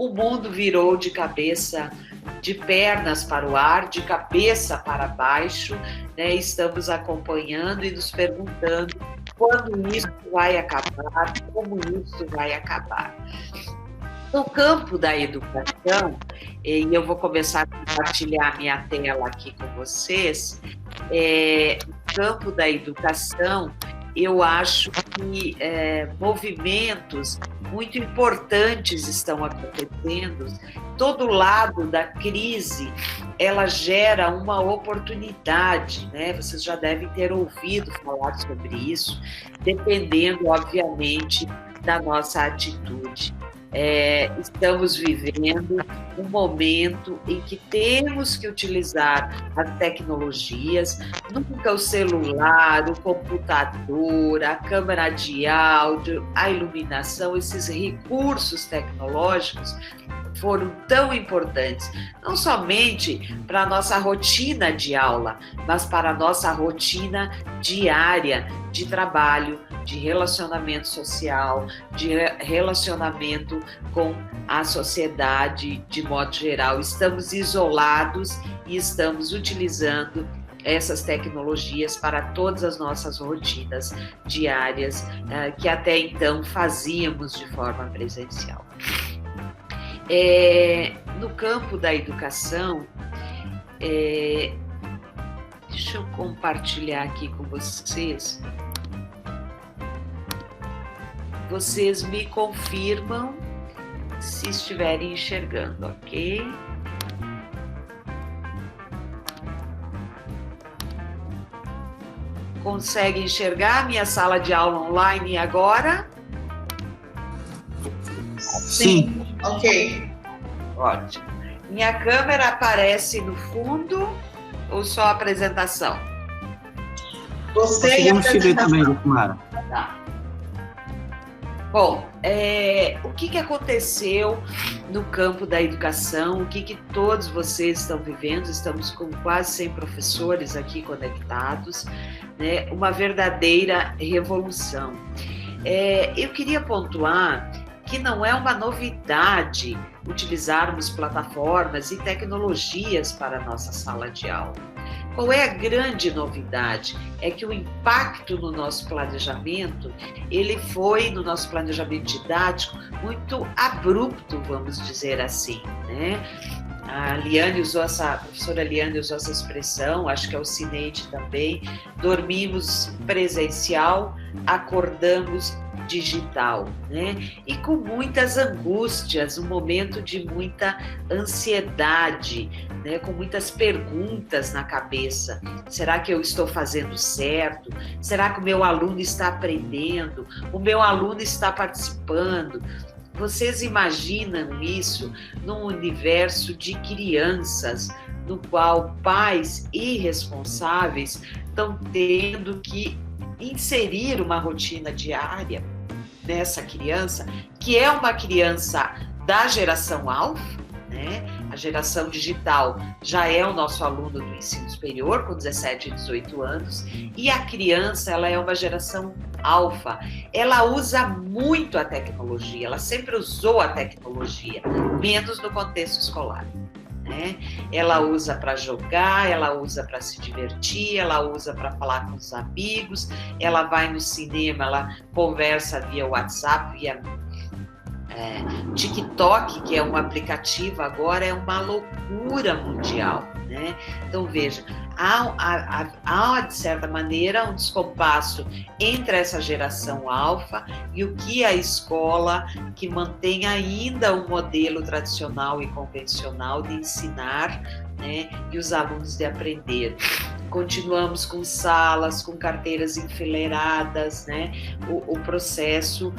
o mundo virou de pernas para o ar, de cabeça para baixo, né? Estamos acompanhando e nos perguntando quando isso vai acabar, como isso vai acabar. No campo da educação, e eu vou começar a compartilhar minha tela aqui com vocês, no campo da educação, eu acho que movimentos muito importantes estão acontecendo. Todo lado da crise, ela gera uma oportunidade, né? Vocês já devem ter ouvido falar sobre isso, dependendo, obviamente, da nossa atitude. Estamos vivendo um momento em que temos que utilizar as tecnologias, nunca o celular, o computador, a câmera de áudio, a iluminação, esses recursos tecnológicos foram tão importantes, não somente para a nossa rotina de aula, mas para a nossa rotina diária de trabalho, de relacionamento social, de relacionamento com a sociedade de modo geral. Estamos isolados e estamos utilizando essas tecnologias para todas as nossas rotinas diárias, que até então fazíamos de forma presencial. No campo da educação, deixa eu compartilhar aqui com vocês. Vocês me confirmam se estiverem enxergando, ok? Consegue enxergar minha sala de aula online agora? Sim. Ok. Ótimo. Minha câmera aparece no fundo ou só a apresentação? Conseguimos te ver também, Lucimara. Tá. Bom, o que aconteceu no campo da educação? O que todos vocês estão vivendo? Estamos com quase 100 professores aqui conectados, né? Uma verdadeira revolução. Eu queria pontuar que não é uma novidade utilizarmos plataformas e tecnologias para a nossa sala de aula. Qual é a grande novidade? É que o impacto no nosso planejamento, ele foi, no nosso planejamento didático, muito abrupto, vamos dizer assim, né? A professora Liane usou essa expressão, acho que é o Cineide também. Dormimos presencial, acordamos digital, né? E com muitas angústias, um momento de muita ansiedade, né? Com muitas perguntas na cabeça. Será que eu estou fazendo certo? Será que o meu aluno está aprendendo? O meu aluno está participando? Vocês imaginam isso num universo de crianças, no qual pais irresponsáveis estão tendo que inserir uma rotina diária nessa criança, que é uma criança da geração alfa, né? A geração digital já é o nosso aluno do ensino superior, com 17 e 18 anos, e a criança, ela é uma geração alfa. Ela usa muito a tecnologia, ela sempre usou a tecnologia, menos no contexto escolar, né? Ela usa para jogar, ela usa para se divertir, ela usa para falar com os amigos, ela vai no cinema, ela conversa via WhatsApp, via TikTok, que é um aplicativo agora, é uma loucura mundial, né? Então, veja, há, de certa maneira, um descompasso entre essa geração alfa e o que a escola, que mantém ainda um modelo tradicional e convencional de ensinar, né, e os alunos de aprender. Continuamos com salas, com carteiras enfileiradas, né? O processo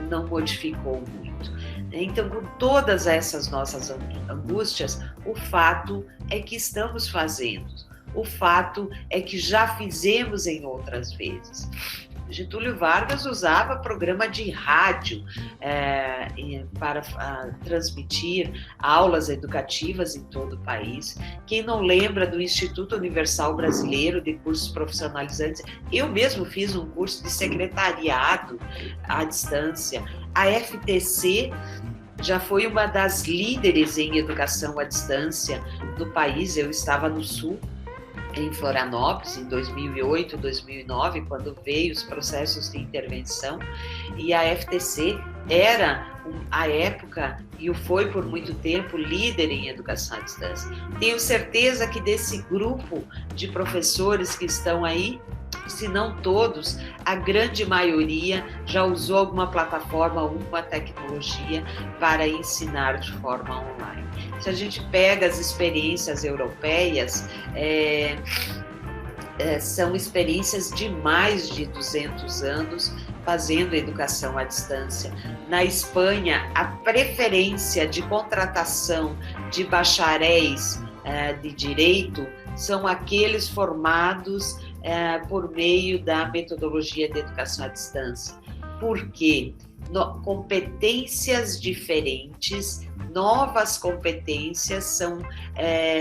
não modificou muito. Então, com todas essas nossas angústias, o fato é que estamos fazendo. O fato é que já fizemos em outras vezes. Getúlio Vargas usava programa de rádio para transmitir aulas educativas em todo o país. Quem não lembra do Instituto Universal Brasileiro de Cursos Profissionalizantes? Eu mesmo fiz um curso de secretariado à distância. A FTC já foi uma das líderes em educação à distância no país. Eu estava no Sul, em Florianópolis, em 2008, 2009, quando veio os processos de intervenção, e a FTC era, à época, e o foi por muito tempo, líder em educação à distância. Tenho certeza que desse grupo de professores que estão aí, se não todos, a grande maioria já usou alguma plataforma, alguma tecnologia para ensinar de forma online. Se a gente pega as experiências europeias, são experiências de mais de 200 anos fazendo educação à distância. Na Espanha, a preferência de contratação de bacharéis de direito são aqueles formados por meio da metodologia de educação à distância. Por quê? Competências diferentes, novas competências são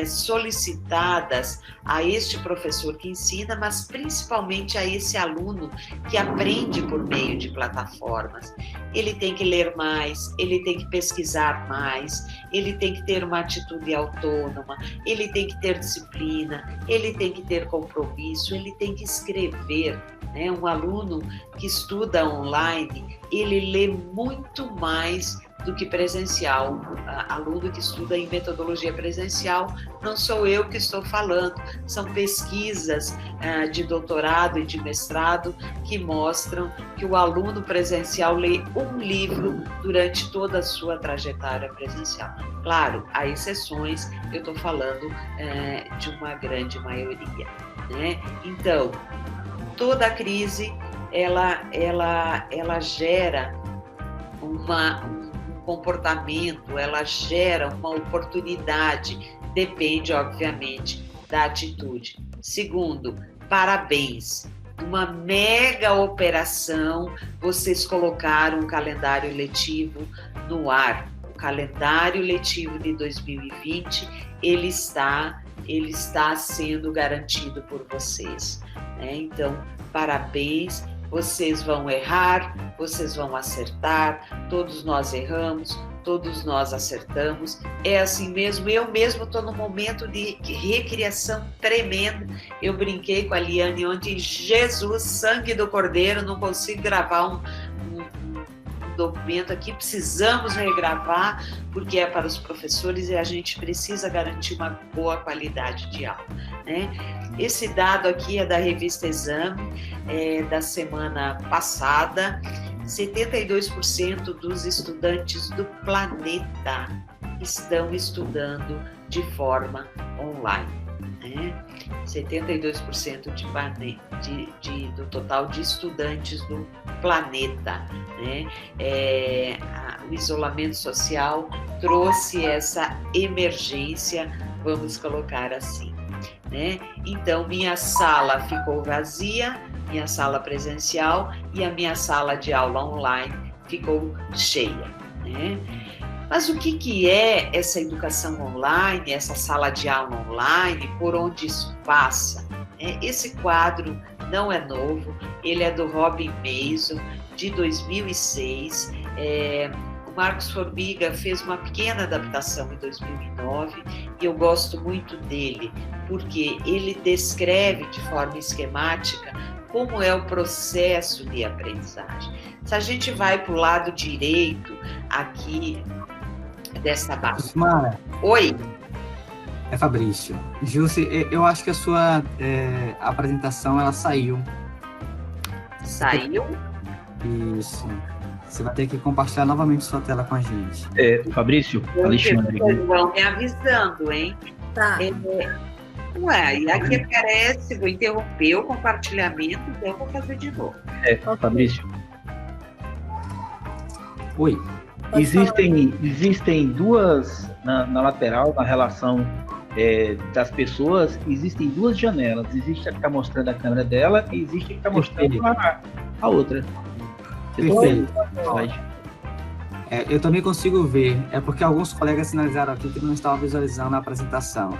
solicitadas a este professor que ensina, mas principalmente a esse aluno que aprende por meio de plataformas. Ele tem que ler mais, ele tem que pesquisar mais, ele tem que ter uma atitude autônoma, ele tem que ter disciplina, ele tem que ter compromisso, ele tem que escrever. Um aluno que estuda online, ele lê muito mais do que presencial. Aluno que estuda em metodologia presencial, não sou eu que estou falando, são pesquisas de doutorado e de mestrado que mostram que o aluno presencial lê um livro durante toda a sua trajetória presencial. Claro, há exceções, eu estou falando de uma grande maioria. Então, toda a crise, ela gera um comportamento, ela gera uma oportunidade, depende, obviamente, da atitude. Segundo, parabéns, uma mega operação, vocês colocaram um calendário letivo no ar. O calendário letivo de 2020, ele está sendo garantido por vocês. Então, parabéns, vocês vão errar, vocês vão acertar, todos nós erramos, todos nós acertamos, é assim mesmo. Eu mesmo estou num momento de recriação tremenda. Eu brinquei com a Liane ontem, Jesus, sangue do Cordeiro, não consigo gravar um documento aqui, precisamos regravar, porque é para os professores e a gente precisa garantir uma boa qualidade de aula. Esse dado aqui é da revista Exame, da semana passada. 72% dos estudantes do planeta estão estudando de forma online. 72% do total de estudantes do planeta. O isolamento social trouxe essa emergência, vamos colocar assim. Então, minha sala ficou vazia, minha sala presencial, e a minha sala de aula online ficou cheia. Mas o que é essa educação online, essa sala de aula online, por onde isso passa? Esse quadro não é novo, ele é do Robin Mason, de 2006. O Marcos Formiga fez uma pequena adaptação em 2009 e eu gosto muito dele, porque ele descreve de forma esquemática como é o processo de aprendizagem. Se a gente vai para o lado direito aqui dessa base. Mara. Oi. É Fabrício. Jússi, eu acho que a sua apresentação, ela saiu. Saiu? Isso. Você vai ter que compartilhar novamente sua tela com a gente. Fabrício, Alexandre. Vocês vão me avisando, hein? Tá. Ué, e aqui aparece, vou interromper o compartilhamento, então eu vou fazer de novo. Fabrício. Oi. Existem duas, na lateral, na relação das pessoas, existem duas janelas. Existe a que está mostrando a câmera dela e existe a que está mostrando a outra. Perfeito. Eu também consigo ver. É porque alguns colegas sinalizaram aqui que não estavam visualizando a apresentação.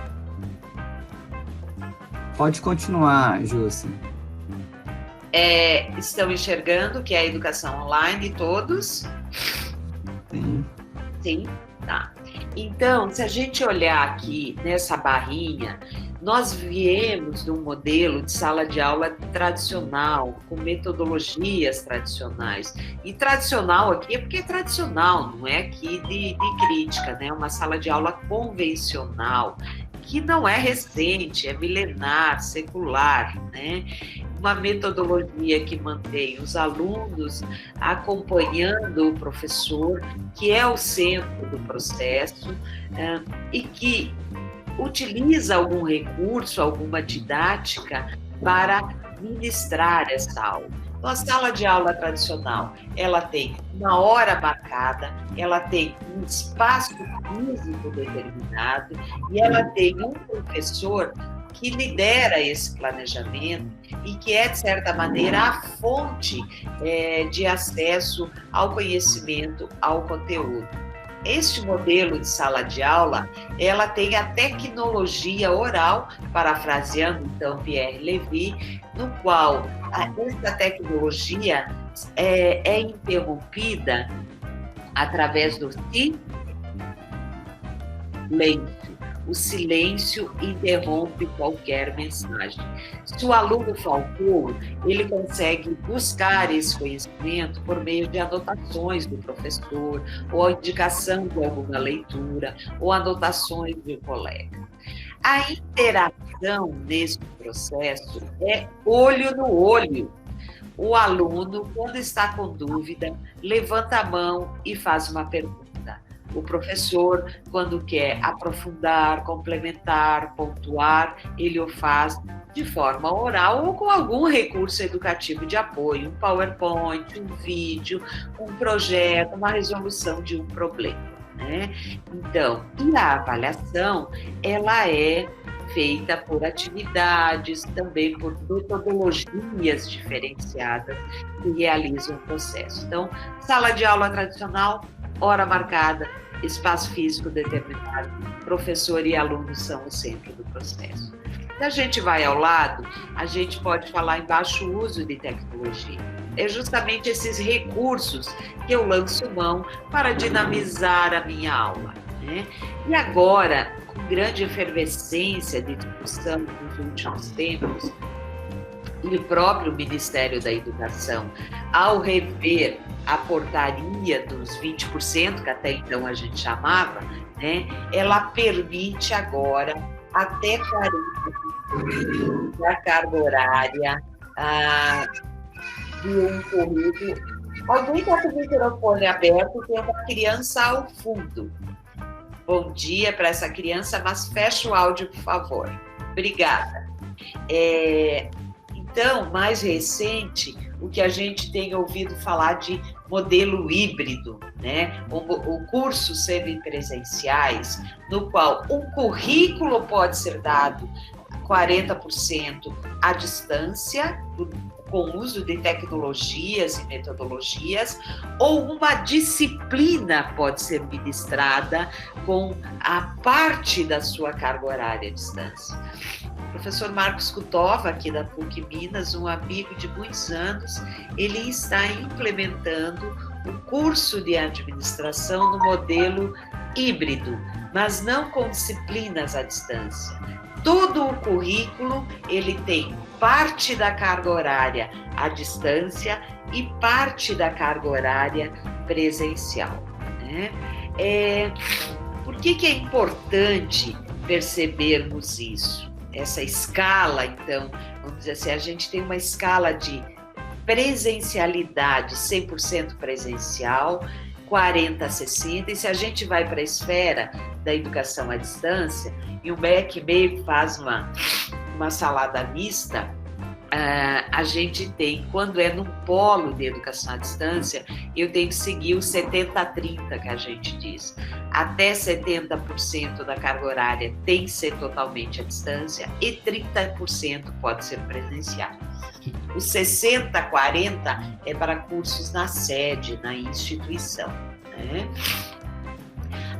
Pode continuar, Jússi. Estão enxergando que é a educação online, todos? Sim. Sim, tá. Então, se a gente olhar aqui nessa barrinha, nós viemos de um modelo de sala de aula tradicional, com metodologias tradicionais. E tradicional aqui é porque é tradicional, não é aqui de crítica, né? Uma sala de aula convencional, que não é recente, é milenar, secular, né? Uma metodologia que mantém os alunos acompanhando o professor, que é o centro do processo, e que utiliza algum recurso, alguma didática para ministrar essa aula. Então, a sala de aula tradicional, ela tem uma hora marcada, ela tem um espaço físico determinado e ela tem um professor que lidera esse planejamento e que é, de certa maneira, a fonte de acesso ao conhecimento, ao conteúdo. Este modelo de sala de aula, ela tem a tecnologia oral, parafraseando então Pierre Levy, no qual essa tecnologia é interrompida através do silêncio. O silêncio interrompe qualquer mensagem. Se o aluno faltou, ele consegue buscar esse conhecimento por meio de anotações do professor, ou a indicação de alguma leitura, ou anotações de um colega. A interação nesse processo é olho no olho. O aluno, quando está com dúvida, levanta a mão e faz uma pergunta. O professor, quando quer aprofundar, complementar, pontuar, ele o faz de forma oral ou com algum recurso educativo de apoio, um PowerPoint, um vídeo, um projeto, uma resolução de um problema, né? Então, e a avaliação, ela é feita por atividades, também por metodologias diferenciadas que realizam o processo. Então, sala de aula tradicional, hora marcada, espaço físico determinado, professor e aluno são o centro do processo. Se a gente vai ao lado, a gente pode falar em baixo uso de tecnologia. É justamente esses recursos que eu lanço mão para dinamizar a minha aula, né? E agora, com grande efervescência de discussão nos últimos tempos, e o próprio Ministério da Educação, ao rever a portaria dos 20%, que até então a gente chamava, né, ela permite agora até 40% da carga horária de um currículo. Alguém está com o microfone aberto, tem uma criança ao fundo. Bom dia para essa criança, mas fecha o áudio, por favor. Obrigada. Então, mais recente, o que a gente tem ouvido falar de modelo híbrido, né? O curso semipresenciais, no qual um currículo pode ser dado 40% à distância, com uso de tecnologias e metodologias, ou uma disciplina pode ser ministrada com a parte da sua carga horária à distância. O professor Marcos Kutova, aqui da PUC Minas, um amigo de muitos anos, ele está implementando o curso de administração no modelo híbrido, mas não com disciplinas à distância. Todo o currículo, ele tem parte da carga horária à distância e parte da carga horária presencial, né? Por que é importante percebermos isso? Essa escala, então, vamos dizer assim, a gente tem uma escala de presencialidade 100% presencial, 40-60, e se a gente vai para a esfera da educação à distância, e o MEC meio que faz uma salada mista, a gente tem, quando é num polo de educação à distância, eu tenho que seguir o 70-30 que a gente diz. Até 70% da carga horária tem que ser totalmente à distância e 30% pode ser presencial. O 60-40 é para cursos na sede, na instituição, né?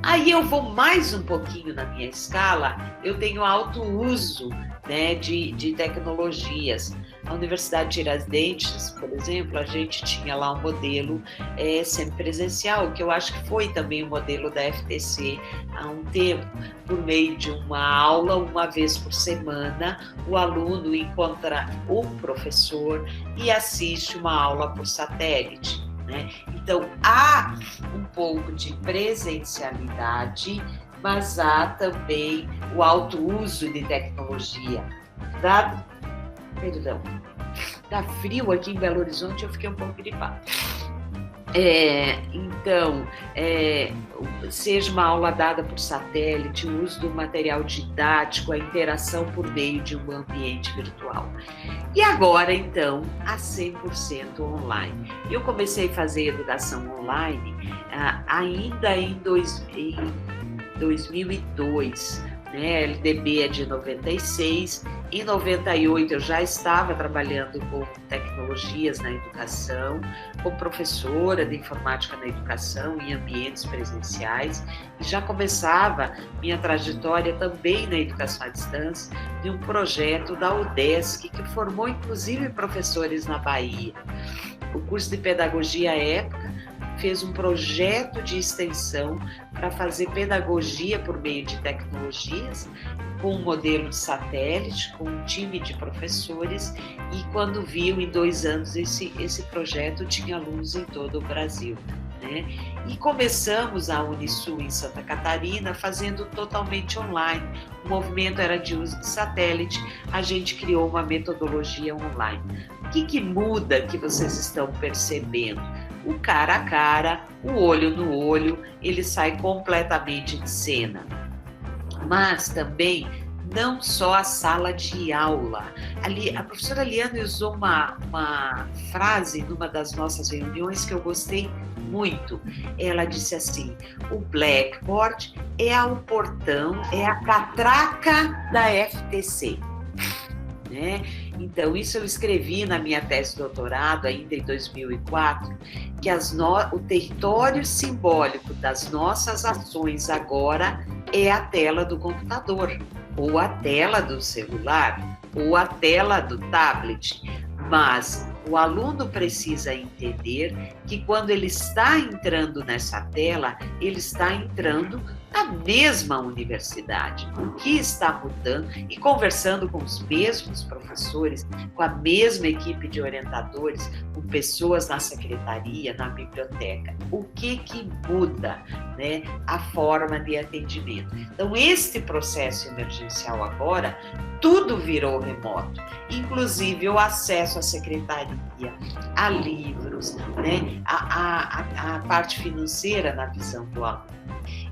Aí eu vou mais um pouquinho na minha escala, eu tenho alto uso né, de tecnologias. A Universidade de Tiradentes, por exemplo, a gente tinha lá um modelo semipresencial, que eu acho que foi também o modelo da FTC há um tempo, por meio de uma aula, uma vez por semana, o aluno encontra o professor e assiste uma aula por satélite, né? Então, há um pouco de presencialidade, mas há também o alto uso de tecnologia. Tá frio aqui em Belo Horizonte, eu fiquei um pouco gripada. Então, seja uma aula dada por satélite, o uso do material didático, a interação por meio de um ambiente virtual. E agora, então, a 100% online. Eu comecei a fazer educação online ainda em 2002, né? A LDB é de 96. Em 98 eu já estava trabalhando com tecnologias na educação, como professora de informática na educação em ambientes presenciais, e já começava minha trajetória também na educação à distância de um projeto da UDESC, que formou inclusive professores na Bahia. O curso de pedagogia à época fez um projeto de extensão para fazer pedagogia por meio de tecnologias, com um modelo de satélite, com um time de professores, e quando viu, em 2 anos, esse projeto tinha alunos em todo o Brasil, né? E começamos a Unisul em Santa Catarina, fazendo totalmente online. O movimento era de uso de satélite, a gente criou uma metodologia online. O que muda que vocês estão percebendo? O cara a cara, o olho no olho, ele sai completamente de cena. Mas também não só a sala de aula. Ali, a professora Liane usou uma frase numa das nossas reuniões que eu gostei muito. Ela disse assim: o Blackboard é o portão, é a catraca da FTC. Né? Então, isso eu escrevi na minha tese de doutorado, ainda em 2004, que o território simbólico das nossas ações agora é a tela do computador, ou a tela do celular, ou a tela do tablet. Mas o aluno precisa entender que quando ele está entrando nessa tela, ele está entrando na mesma universidade. O que está mudando? E conversando com os mesmos professores, com a mesma equipe de orientadores, com pessoas na secretaria, na biblioteca. O que muda, né? A forma de atendimento. Então, este processo emergencial agora, tudo virou remoto, inclusive o acesso à secretaria, a livros, né? a parte financeira na visão do aluno.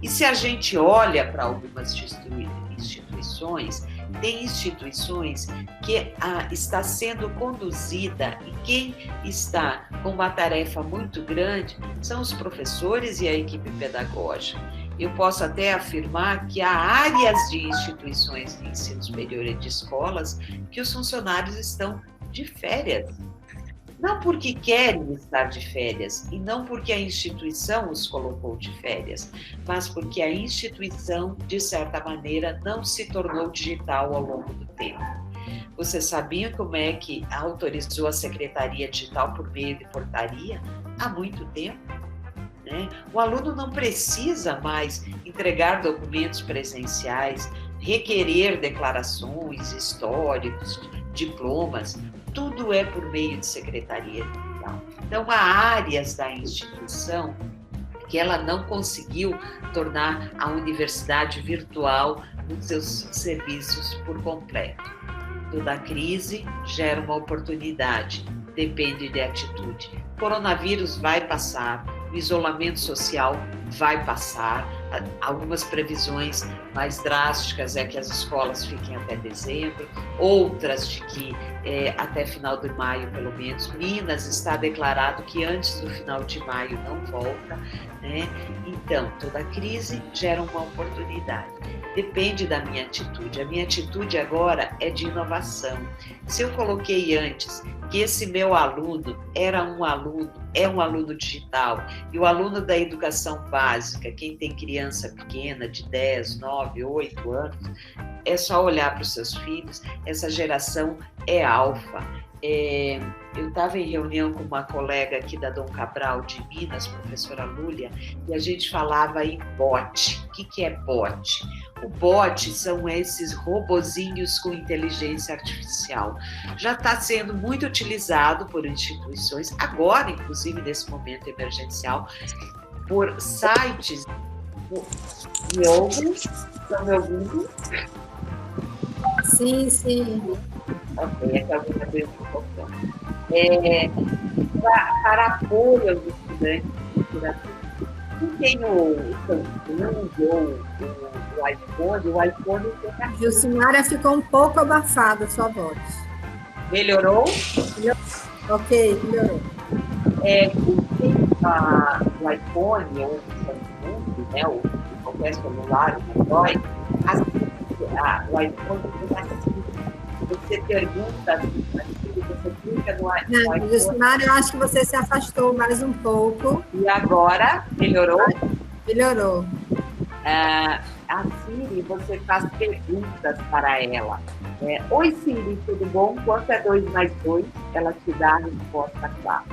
E se a gente olha para algumas instituições, tem instituições que está sendo conduzida, e quem está com uma tarefa muito grande são os professores e a equipe pedagógica. Eu posso até afirmar que há áreas de instituições de ensino superior e de escolas que os funcionários estão de férias. Não porque querem estar de férias e não porque a instituição os colocou de férias, mas porque a instituição, de certa maneira, não se tornou digital ao longo do tempo. Vocês sabiam como é que autorizou a Secretaria Digital por meio de portaria? Há muito tempo. Né? O aluno não precisa mais entregar documentos presenciais, requerer declarações, históricos, diplomas. Tudo é por meio de secretaria digital. Então, há áreas da instituição que ela não conseguiu tornar a universidade virtual nos seus serviços por completo. Toda crise gera uma oportunidade, depende de atitude. O coronavírus vai passar, o isolamento social vai passar. Algumas previsões mais drásticas é que as escolas fiquem até dezembro, outras de que até final de maio, pelo menos. Minas está declarado que antes do final de maio não volta, né? Então, toda crise gera uma oportunidade. Depende da minha atitude. A minha atitude agora é de inovação. Se eu coloquei antes que esse meu aluno é um aluno digital, e o aluno da educação básica, quem tem criança pequena de 10, 9, 8 anos, é só olhar para os seus filhos, essa geração é alfa. Eu estava em reunião com uma colega aqui da Dom Cabral de Minas, professora Lúlia, e a gente falava em bot. O que é bot? O bot são esses robozinhos com inteligência artificial. Já está sendo muito utilizado por instituições, agora, inclusive nesse momento emergencial, por sites. Me ouvem? Estão me ouvindo? Sim, sim. Ok, acabou de abrir um pouquinho. Para apoio aos estudantes de literatura. Quem tem o Samsung ou o iPhone tem a... Gilcimara, ficou um pouco abafada a sua voz. Melhorou? Ok, melhorou. Quem tem o iPhone ou o Samsung, né, ou qualquer celular, o Android, o iPhone tem assim. Você pergunta, você clica no iPhone. Gilcimara, eu acho que você se afastou mais um pouco. E agora, melhorou? Melhorou. A Siri, você faz perguntas para ela. Oi, Siri, tudo bom? Quanto é 2 mais 2? Ela te dá a resposta clara.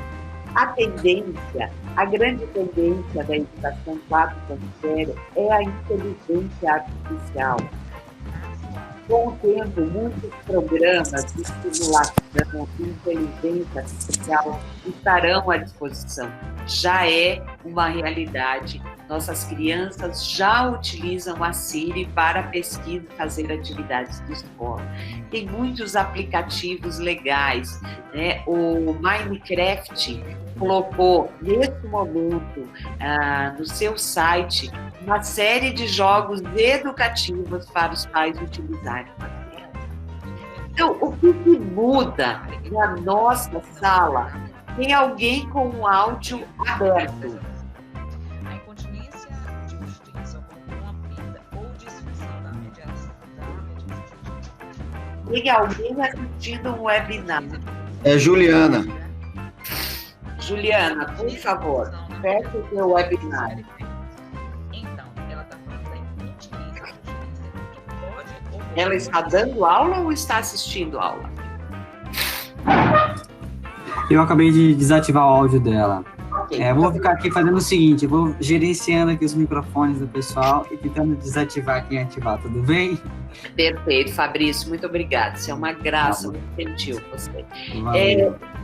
A grande tendência da educação 4.0 é a inteligência artificial. Com o tempo, muitos programas de estimulação de inteligência artificial estarão à disposição. Já é uma realidade. Nossas crianças já utilizam a Siri para pesquisa e fazer atividades de escola. Tem muitos aplicativos legais, né? O Minecraft colocou, nesse momento, no seu site, uma série de jogos educativos para os pais utilizarem. Então, o que muda na nossa sala? Tem alguém com o áudio aberto. A incontinência de justiça com uma perda ou disfunção da mediação. Tem alguém assistindo um webinar. É Juliana. Juliana, por favor, feche o seu webinar. Então, ela está falando da incontinência que pode ocorrer. Ela está dando aula ou está assistindo aula? Eu acabei de desativar o áudio dela. Okay, Eu vou ficar aqui fazendo o seguinte, eu vou gerenciando aqui os microfones do pessoal e tentando desativar quem ativar, tudo bem? Perfeito, Fabrício, muito obrigada. Você é uma graça, muito gentil você.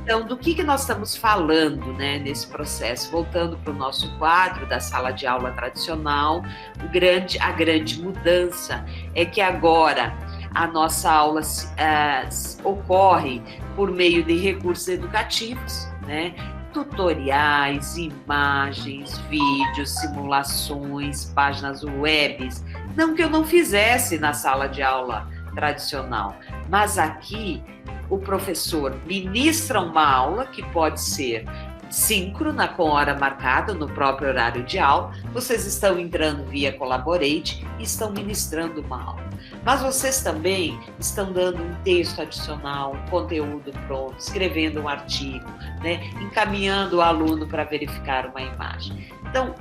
Então, do que nós estamos falando, né, nesse processo? Voltando para o nosso quadro da sala de aula tradicional, a grande mudança é que agora a nossa aula ocorre por meio de recursos educativos, né? Tutoriais, imagens, vídeos, simulações, páginas web. Não que eu não fizesse na sala de aula tradicional, mas aqui o professor ministra uma aula que pode ser síncrona com hora marcada no próprio horário de aula. Vocês estão entrando via Collaborate e estão ministrando uma aula. Mas vocês também estão dando um texto adicional, um conteúdo pronto, escrevendo um artigo, né? Encaminhando o aluno para verificar uma imagem. Então,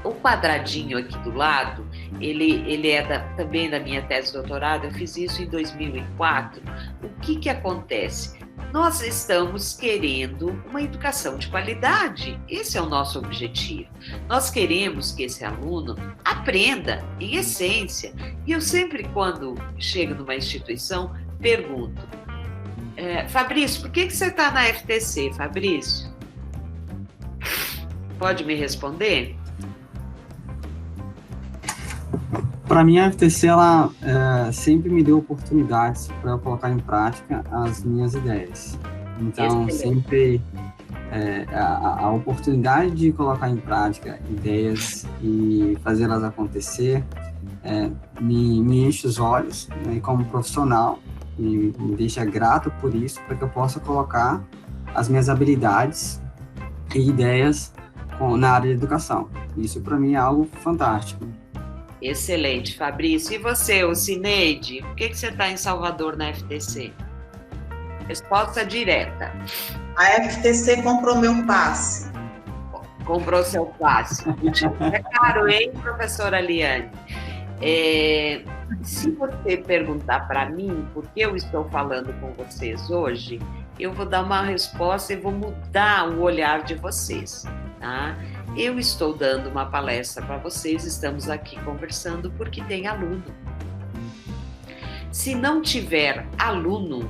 o quadradinho aqui do lado, ele é também da minha tese de doutorado, eu fiz isso em 2004. O que acontece? Nós estamos querendo uma educação de qualidade, esse é o nosso objetivo. Nós queremos que esse aluno aprenda, em essência. E eu sempre, quando chego numa instituição, pergunto, Fabrício, por que você está na FTC, Fabrício? Pode me responder? Para mim, a FTC ela sempre me deu oportunidades para eu colocar em prática as minhas ideias. Então, sempre a oportunidade de colocar em prática ideias e fazê-las acontecer me enche os olhos, né, como profissional, e me deixa grato por isso, para que eu possa colocar as minhas habilidades e ideias na área de educação. Isso, para mim, é algo fantástico. Excelente, Fabrício. E você, o Cineide, por que você está em Salvador na FTC? Resposta direta. A FTC comprou meu passe. Comprou seu passe. É caro, hein, professora Liane? Se você perguntar para mim por que eu estou falando com vocês hoje, eu vou dar uma resposta e vou mudar o olhar de vocês, tá? Eu estou dando uma palestra para vocês, estamos aqui conversando porque tem aluno. Se não tiver aluno,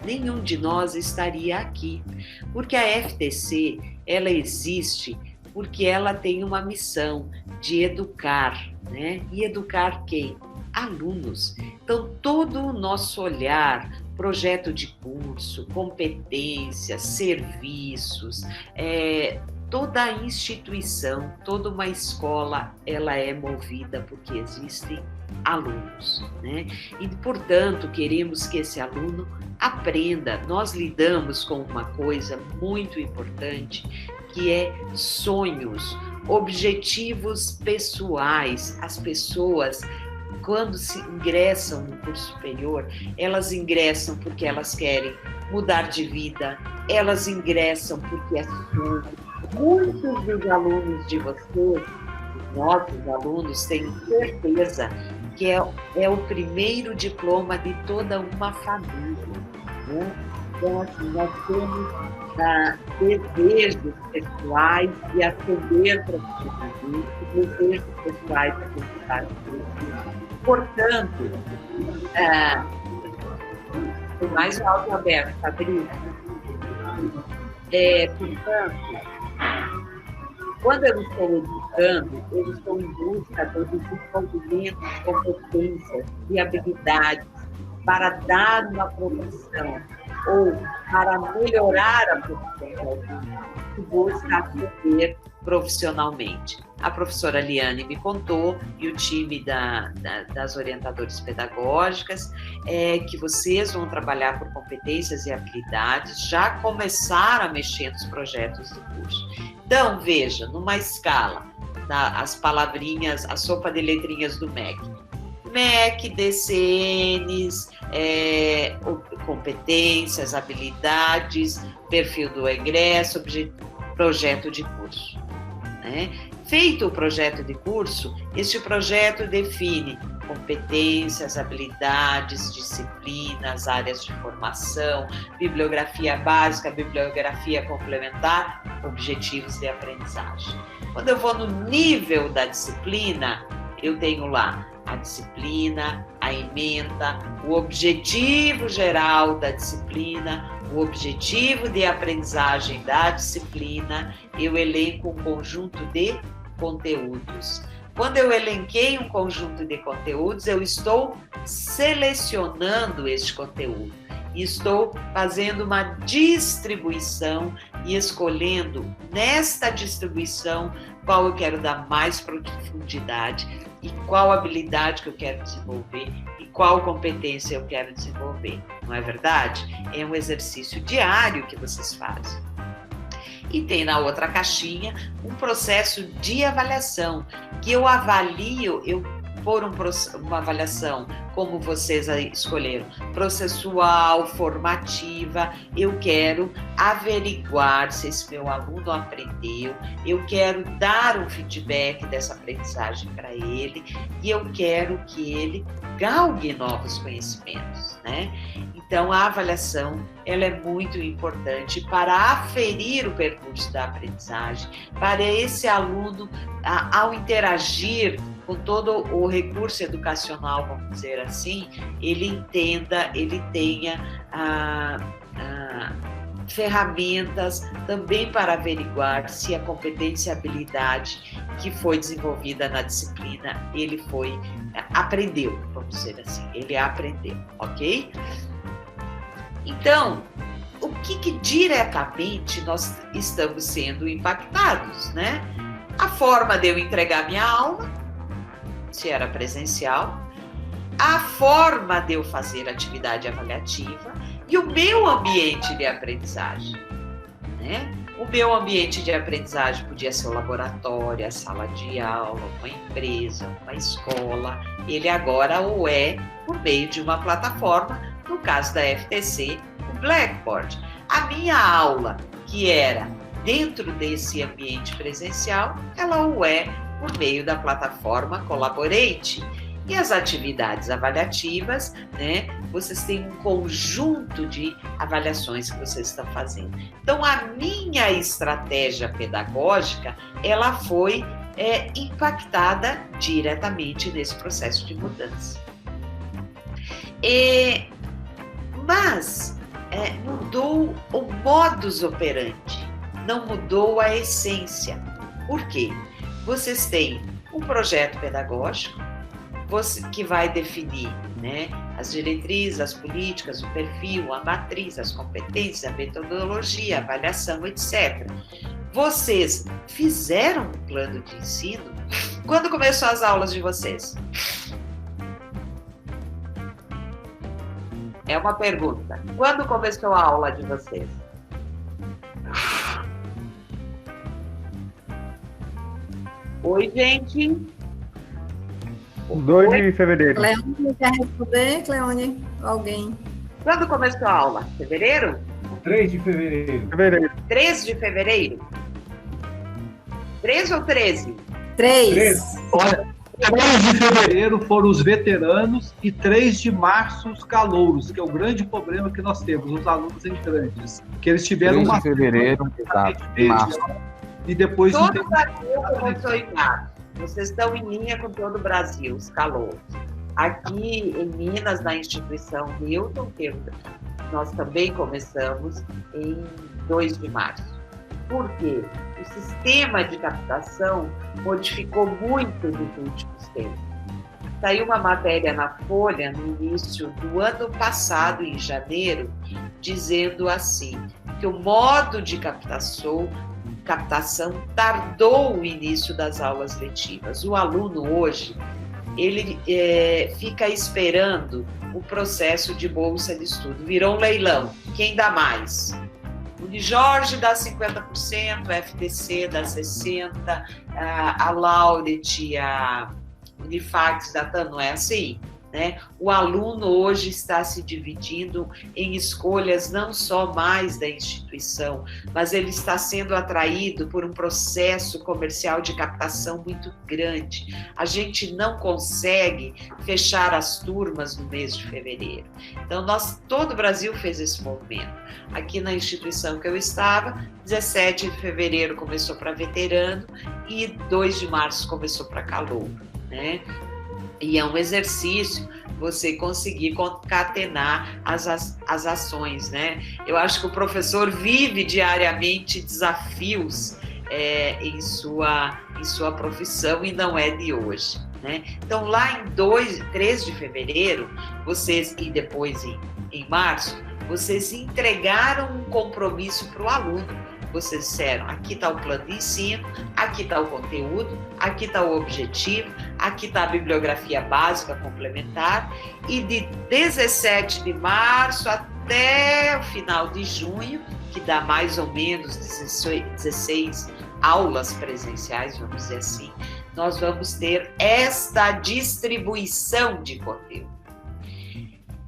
nenhum de nós estaria aqui, porque a FTC, ela existe porque ela tem uma missão de educar, né? E educar quem? Alunos. Então, todo o nosso olhar, projeto de curso, competências, serviços, toda a instituição, toda uma escola, ela é movida porque existem alunos, né? E, portanto, queremos que esse aluno aprenda. Nós lidamos com uma coisa muito importante, que é sonhos, objetivos pessoais. As pessoas, quando se ingressam no curso superior, elas ingressam porque elas querem mudar de vida, elas ingressam porque é sonho. Muitos dos alunos de vocês, nossos alunos, têm certeza que é o primeiro diploma de toda uma família, né? Então, assim, nós temos desejos pessoais de ascender profissionalmente, desejos pessoais de acreditar no. Portanto, tem mais áudio aberto, Fabrício. Portanto, quando eu estou educando, eu estou em busca do desenvolvimento de competências e habilidades para dar uma profissão ou para melhorar a profissão que busca ascender profissionalmente. A professora Liane me contou, e o time das orientadoras pedagógicas, que vocês vão trabalhar por competências e habilidades, já começaram a mexer nos projetos do curso. Então, veja, numa escala, as palavrinhas, a sopa de letrinhas do MEC. MEC, DCNs, competências, habilidades, perfil do egresso, projeto de curso, né? Feito o projeto de curso, este projeto define competências, habilidades, disciplinas, áreas de formação, bibliografia básica, bibliografia complementar, objetivos de aprendizagem. Quando eu vou no nível da disciplina, eu tenho lá a disciplina, a ementa, o objetivo geral da disciplina, o objetivo de aprendizagem da disciplina, eu elenco um conjunto de conteúdos. Quando eu elenquei um conjunto de conteúdos, eu estou selecionando este conteúdo. Estou fazendo uma distribuição e escolhendo nesta distribuição qual eu quero dar mais profundidade e qual habilidade que eu quero desenvolver e qual competência eu quero desenvolver. Não é verdade? É um exercício diário que vocês fazem. E tem na outra caixinha um processo de avaliação, que eu avalio, por uma avaliação, como vocês escolheram, processual, formativa, eu quero averiguar se esse meu aluno aprendeu, eu quero dar um feedback dessa aprendizagem para ele e eu quero que ele galgue novos conhecimentos, né? Então, a avaliação, ela é muito importante para aferir o percurso da aprendizagem, para esse aluno, ao interagir com todo o recurso educacional, vamos dizer assim, ele entenda, ele tenha ferramentas também para averiguar se a competência e habilidade que foi desenvolvida na disciplina, ele aprendeu, vamos dizer assim, ele aprendeu, ok? Então, o que diretamente nós estamos sendo impactados, né? A forma de eu entregar minha aula, se era presencial, a forma de eu fazer atividade avaliativa e o meu ambiente de aprendizagem, né? O meu ambiente de aprendizagem podia ser o laboratório, a sala de aula, uma empresa, uma escola. Ele agora o é por meio de uma plataforma No caso da FTC, o Blackboard. A minha aula, que era dentro desse ambiente presencial, ela o é por meio da plataforma Collaborate. E as atividades avaliativas, né? Vocês têm um conjunto de avaliações que vocês estão fazendo. Então, a minha estratégia pedagógica, ela foi impactada diretamente nesse processo de mudança. Mas mudou o modus operandi, não mudou a essência. Por quê? Vocês têm um projeto pedagógico, que vai definir, né, as diretrizes, as políticas, o perfil, a matriz, as competências, a metodologia, a avaliação, etc. Vocês fizeram um plano de ensino? Quando começou as aulas de vocês? É uma pergunta. Quando começou a aula de vocês? Oi, gente. 2 de fevereiro. Cleone quer responder? Cleone, alguém? Quando começou a aula? Fevereiro? 3 de fevereiro. 3 de fevereiro? 3 ou 13? 3. Olha, 3 de fevereiro foram os veteranos e 3 de março os calouros, que é o grande problema que nós temos, os alunos entrantes. Que eles tiveram 3 de uma fevereiro, exato, março. E depois... Todo o Brasil começou em março. Vocês estão em linha com todo o Brasil, os calouros. Aqui em Minas, na instituição Newton, nós também começamos em 2 de março. Por quê? O sistema de captação modificou muito nos últimos tempos. Saiu uma matéria na Folha no início do ano passado, em janeiro, dizendo assim, que o modo de captação tardou o início das aulas letivas. O aluno hoje, ele fica esperando o processo de bolsa de estudo. Virou um leilão. Quem dá mais? Unijorge dá 50%, a FTC dá 60%, a Laureate, a Unifax dá tanto, não é assim? Né? O aluno hoje está se dividindo em escolhas não só mais da instituição, mas ele está sendo atraído por um processo comercial de captação muito grande. A gente não consegue fechar as turmas no mês de fevereiro. Então, todo o Brasil fez esse movimento. Aqui na instituição que eu estava, 17 de fevereiro começou para veterano e 2 de março começou para calouro, né? E é um exercício você conseguir concatenar as ações, né? Eu acho que o professor vive diariamente desafios em sua profissão e não é de hoje, né? Então, lá em 3 de fevereiro, vocês, e depois em março, vocês entregaram um compromisso para o aluno. Vocês disseram, aqui está o plano de ensino, aqui está o conteúdo, aqui está o objetivo, aqui está a bibliografia básica complementar, e de 17 de março até o final de junho, que dá mais ou menos 16 aulas presenciais, vamos dizer assim, nós vamos ter esta distribuição de conteúdo.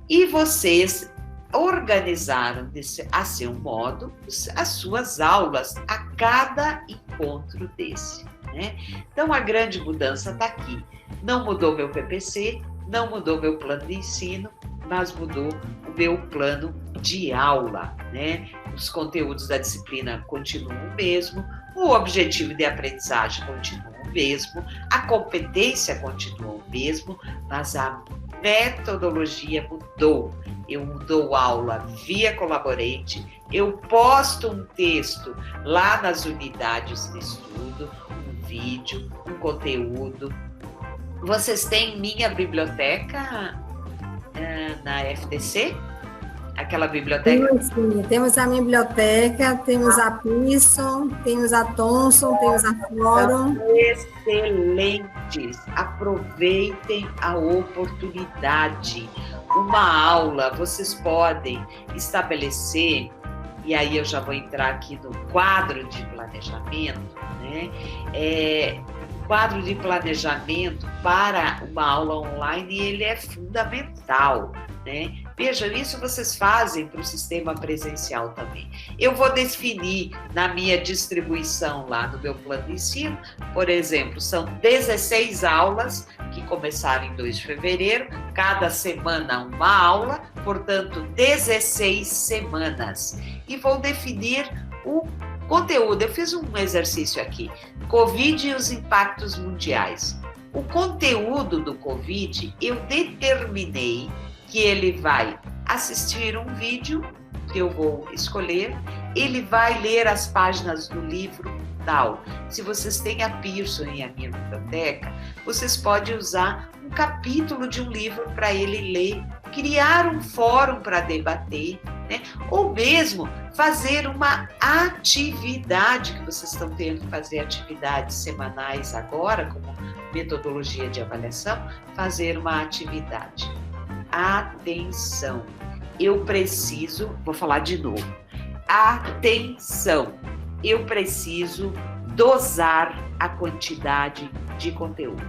E vocês organizaram a seu modo as suas aulas a cada encontro desse, né? Então, a grande mudança está aqui. Não mudou meu PPC, não mudou meu plano de ensino, mas mudou o meu plano de aula, né? Os conteúdos da disciplina continuam o mesmo, o objetivo de aprendizagem continua o mesmo, a competência continua o mesmo, mas a metodologia mudou. Eu dou aula via Collaborate, eu posto um texto lá nas unidades de estudo, um vídeo, um conteúdo. Vocês têm minha biblioteca na FTC? Aquela biblioteca? Sim, temos a minha biblioteca, temos a Pearson, temos a Thomson, temos a Forum. Excelentes! Aproveitem a oportunidade. Uma aula, vocês podem estabelecer, e aí eu já vou entrar aqui no quadro de planejamento, né? Quadro de planejamento para uma aula online, ele é fundamental, né? Veja, isso vocês fazem para o sistema presencial também. Eu vou definir na minha distribuição lá no meu plano de ensino, por exemplo, são 16 aulas que começaram em 2 de fevereiro, cada semana uma aula, portanto, 16 semanas. E vou definir o conteúdo. Eu fiz um exercício aqui, Covid e os impactos mundiais. O conteúdo do Covid, eu determinei que ele vai assistir um vídeo que eu vou escolher, ele vai ler as páginas do livro tal. Se vocês têm a Pearson em a minha biblioteca, vocês podem usar um capítulo de um livro para ele ler, criar um fórum para debater, né? Ou mesmo fazer uma atividade, que vocês estão tendo que fazer atividades semanais agora, como metodologia de avaliação, fazer uma atividade. Atenção, eu preciso, vou falar de novo, atenção, eu preciso dosar a quantidade de conteúdo.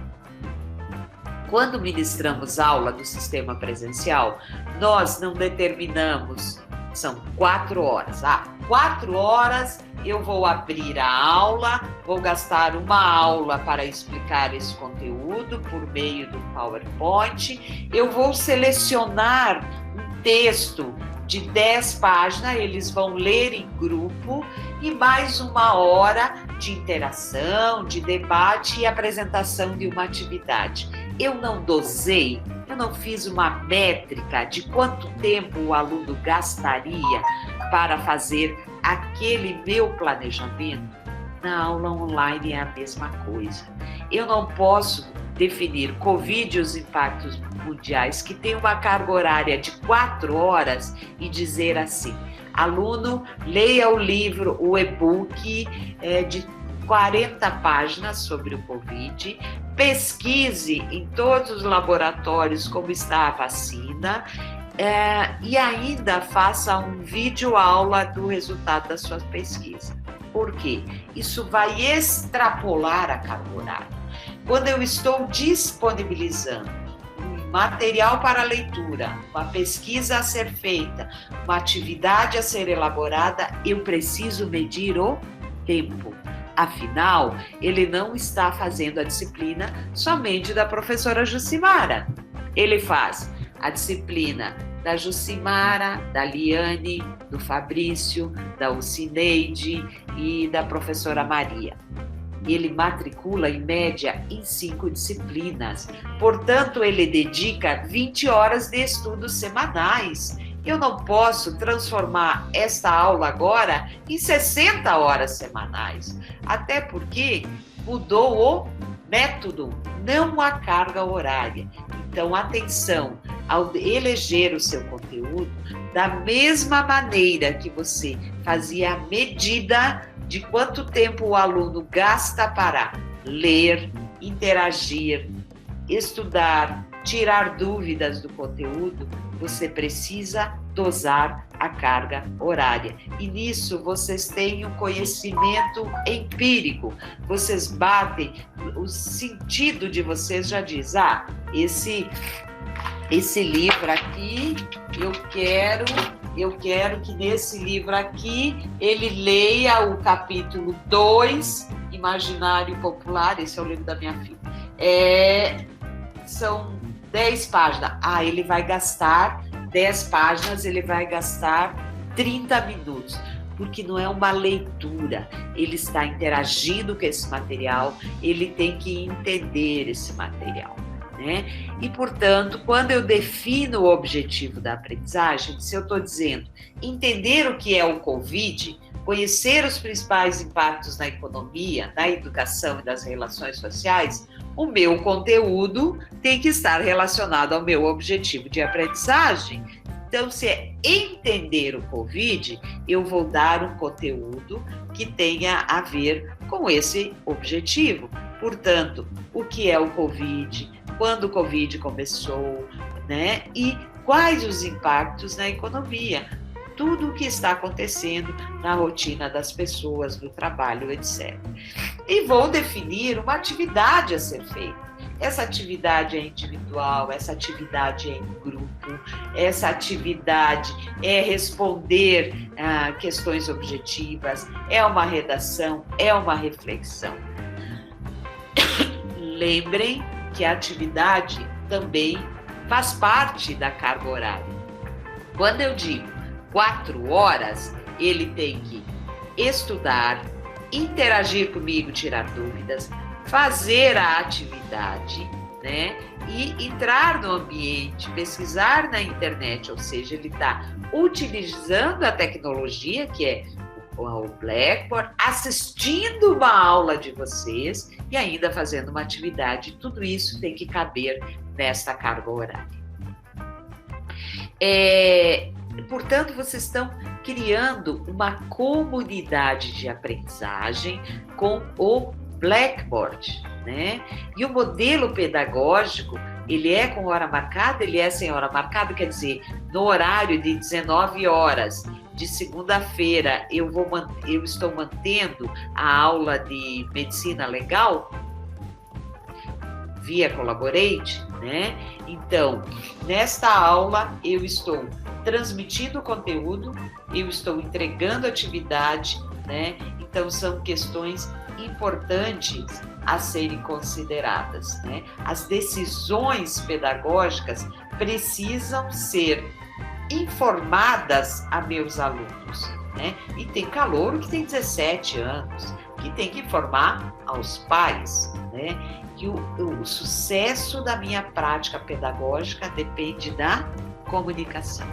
Quando ministramos aula do sistema presencial, nós não determinamos, são 4 horas. 4 horas eu vou abrir a aula, vou gastar uma aula para explicar esse conteúdo por meio do PowerPoint, eu vou selecionar um texto de 10 páginas, eles vão ler em grupo e mais 1 hora de interação, de debate e apresentação de uma atividade. Eu não dosei, eu não fiz uma métrica de quanto tempo o aluno gastaria para fazer aquele meu planejamento. Na aula online é a mesma coisa. Eu não posso definir Covid e os impactos mundiais, que tem uma carga horária de 4 horas, e dizer assim, aluno, leia o livro, o e-book de 40 páginas sobre o Covid, pesquise em todos os laboratórios como está a vacina, e ainda faça um vídeo aula do resultado da sua pesquisa. Por quê? Isso vai extrapolar a carga horária. Quando eu estou disponibilizando um material para leitura, uma pesquisa a ser feita, uma atividade a ser elaborada, eu preciso medir o tempo. Afinal, ele não está fazendo a disciplina somente da professora Jucimara. Ele faz a disciplina da Jucimara, da Liane, do Fabrício, da Ucineide e da professora Maria. Ele matricula, em média, em 5 disciplinas. Portanto, ele dedica 20 horas de estudos semanais. Eu não posso transformar esta aula agora em 60 horas semanais. Até porque mudou o método, não a carga horária. Então, atenção, ao eleger o seu conteúdo, da mesma maneira que você fazia a medida de quanto tempo o aluno gasta para ler, interagir, estudar, tirar dúvidas do conteúdo, você precisa dosar a carga horária. E nisso vocês têm um conhecimento empírico. Vocês batem, o sentido de vocês já diz, esse livro aqui, eu quero que nesse livro aqui ele leia o capítulo 2, Imaginário Popular, esse é o livro da minha filha. São 10 páginas. Ele vai gastar 10 páginas, ele vai gastar 30 minutos, porque não é uma leitura, ele está interagindo com esse material, ele tem que entender esse material, né? E, portanto, quando eu defino o objetivo da aprendizagem, se eu estou dizendo entender o que é o Covid, conhecer os principais impactos na economia, na educação e das relações sociais, o meu conteúdo tem que estar relacionado ao meu objetivo de aprendizagem. Então, se é entender o Covid, eu vou dar um conteúdo que tenha a ver com esse objetivo. Portanto, o que é o Covid, quando o Covid começou, né? E quais os impactos na economia, tudo o que está acontecendo na rotina das pessoas, no trabalho, etc. E vou definir uma atividade a ser feita. Essa atividade é individual, essa atividade é em grupo, grupo, essa atividade é responder a questões objetivas, é uma redação, é uma reflexão. Lembrem que a atividade também faz parte da carga horária. Quando eu digo 4 horas, ele tem que estudar, interagir comigo, tirar dúvidas, fazer a atividade, né? E entrar no ambiente, pesquisar na internet, ou seja, ele está utilizando a tecnologia, que é o Blackboard, assistindo uma aula de vocês e ainda fazendo uma atividade. Tudo isso tem que caber nesta carga horária. Portanto, vocês estão criando uma comunidade de aprendizagem com o Blackboard, né? E o modelo pedagógico, ele é com hora marcada, ele é sem hora marcada, quer dizer, no horário de 19 horas, de segunda-feira, eu estou mantendo a aula de medicina legal via Collaborate, né? Então, nesta aula, eu estou transmitindo o conteúdo, eu estou entregando atividade, né? Então, são questões importantes a serem consideradas, né? As decisões pedagógicas precisam ser informadas a meus alunos, né? E tem calouro que tem 17 anos, que tem que informar aos pais, né? Que o sucesso da minha prática pedagógica depende da comunicação.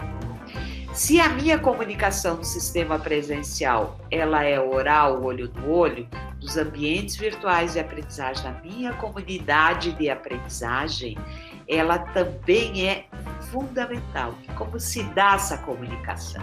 Se a minha comunicação no sistema presencial, ela é oral, olho no olho, dos ambientes virtuais de aprendizagem, da minha comunidade de aprendizagem, ela também é fundamental. Como se dá essa comunicação?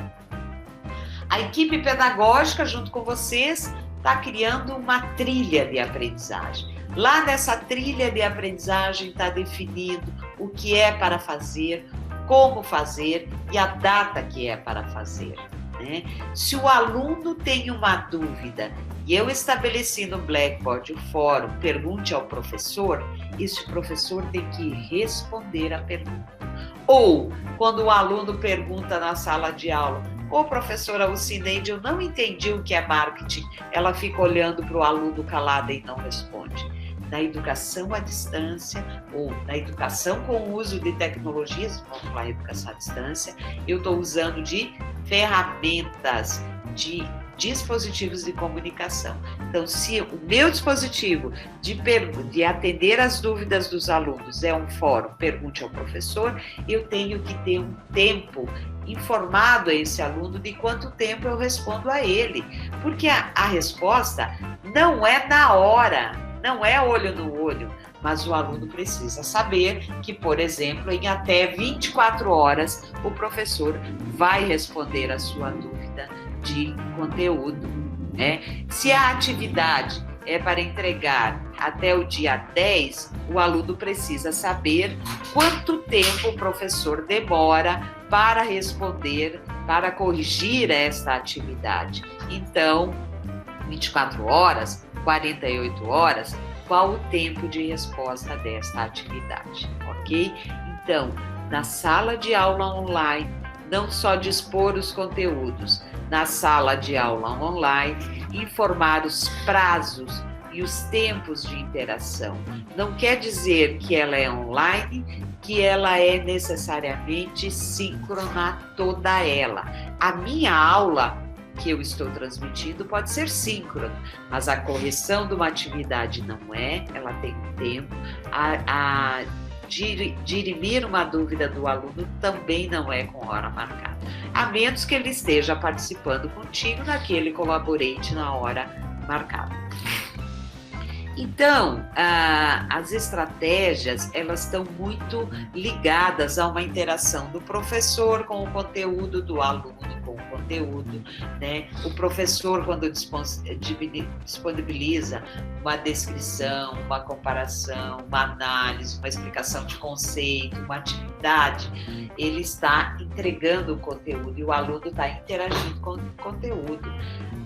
A equipe pedagógica, junto com vocês, está criando uma trilha de aprendizagem. Lá nessa trilha de aprendizagem está definido o que é para fazer, como fazer e a data que é para fazer, né? Se o aluno tem uma dúvida e eu estabeleci no Blackboard o fórum Pergunte ao Professor, esse professor tem que responder a pergunta. Ou, quando o aluno pergunta na sala de aula, ô professora Alcineide, eu não entendi o que é marketing, ela fica olhando para o aluno calada e não responde. Na educação à distância, ou na educação com o uso de tecnologias, vamos falar educação à distância, eu estou usando de ferramentas, de dispositivos de comunicação. Então, se o meu dispositivo de atender as dúvidas dos alunos é um fórum, pergunte ao professor, eu tenho que ter um tempo informado a esse aluno de quanto tempo eu respondo a ele, porque a resposta não é na hora, não é olho no olho, mas o aluno precisa saber que, por exemplo, em até 24 horas, o professor vai responder a sua dúvida de conteúdo, né? Se a atividade é para entregar até o dia 10, o aluno precisa saber quanto tempo o professor demora para responder, para corrigir esta atividade. Então, 24 horas, 48 horas, qual o tempo de resposta desta atividade, ok? Então, na sala de aula online, não só dispor os conteúdos, na sala de aula online, informar os prazos e os tempos de interação. Não quer dizer que ela é online, que ela é necessariamente síncrona toda ela. A minha aula que eu estou transmitindo pode ser síncrono, mas a correção de uma atividade não é, ela tem um tempo. Dirimir uma dúvida do aluno também não é com hora marcada, a menos que ele esteja participando contigo naquele Collaborate na hora marcada. Então, as estratégias, elas estão muito ligadas a uma interação do professor com o conteúdo, do aluno com o conteúdo, né? O professor, quando disponibiliza uma descrição, uma comparação, uma análise, uma explicação de conceito, uma atividade, ele está entregando o conteúdo e o aluno está interagindo com o conteúdo.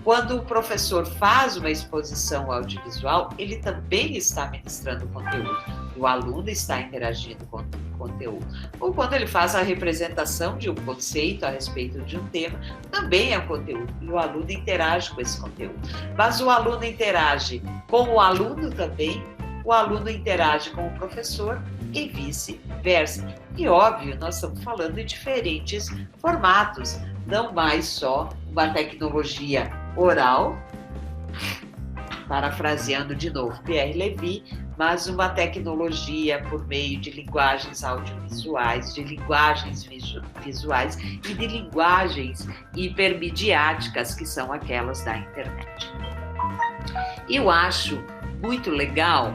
Quando o professor faz uma exposição audiovisual, ele também está ministrando conteúdo. O aluno está interagindo com conteúdo. Ou quando ele faz a representação de um conceito a respeito de um tema, também é um conteúdo, e o aluno interage com esse conteúdo. Mas o aluno interage com o aluno também, o aluno interage com o professor e vice-versa. E óbvio, nós estamos falando de diferentes formatos, não mais só uma tecnologia oral, parafraseando de novo Pierre Levy, mas uma tecnologia por meio de linguagens audiovisuais, de linguagens visuais e de linguagens hipermediáticas, que são aquelas da internet. Eu acho muito legal,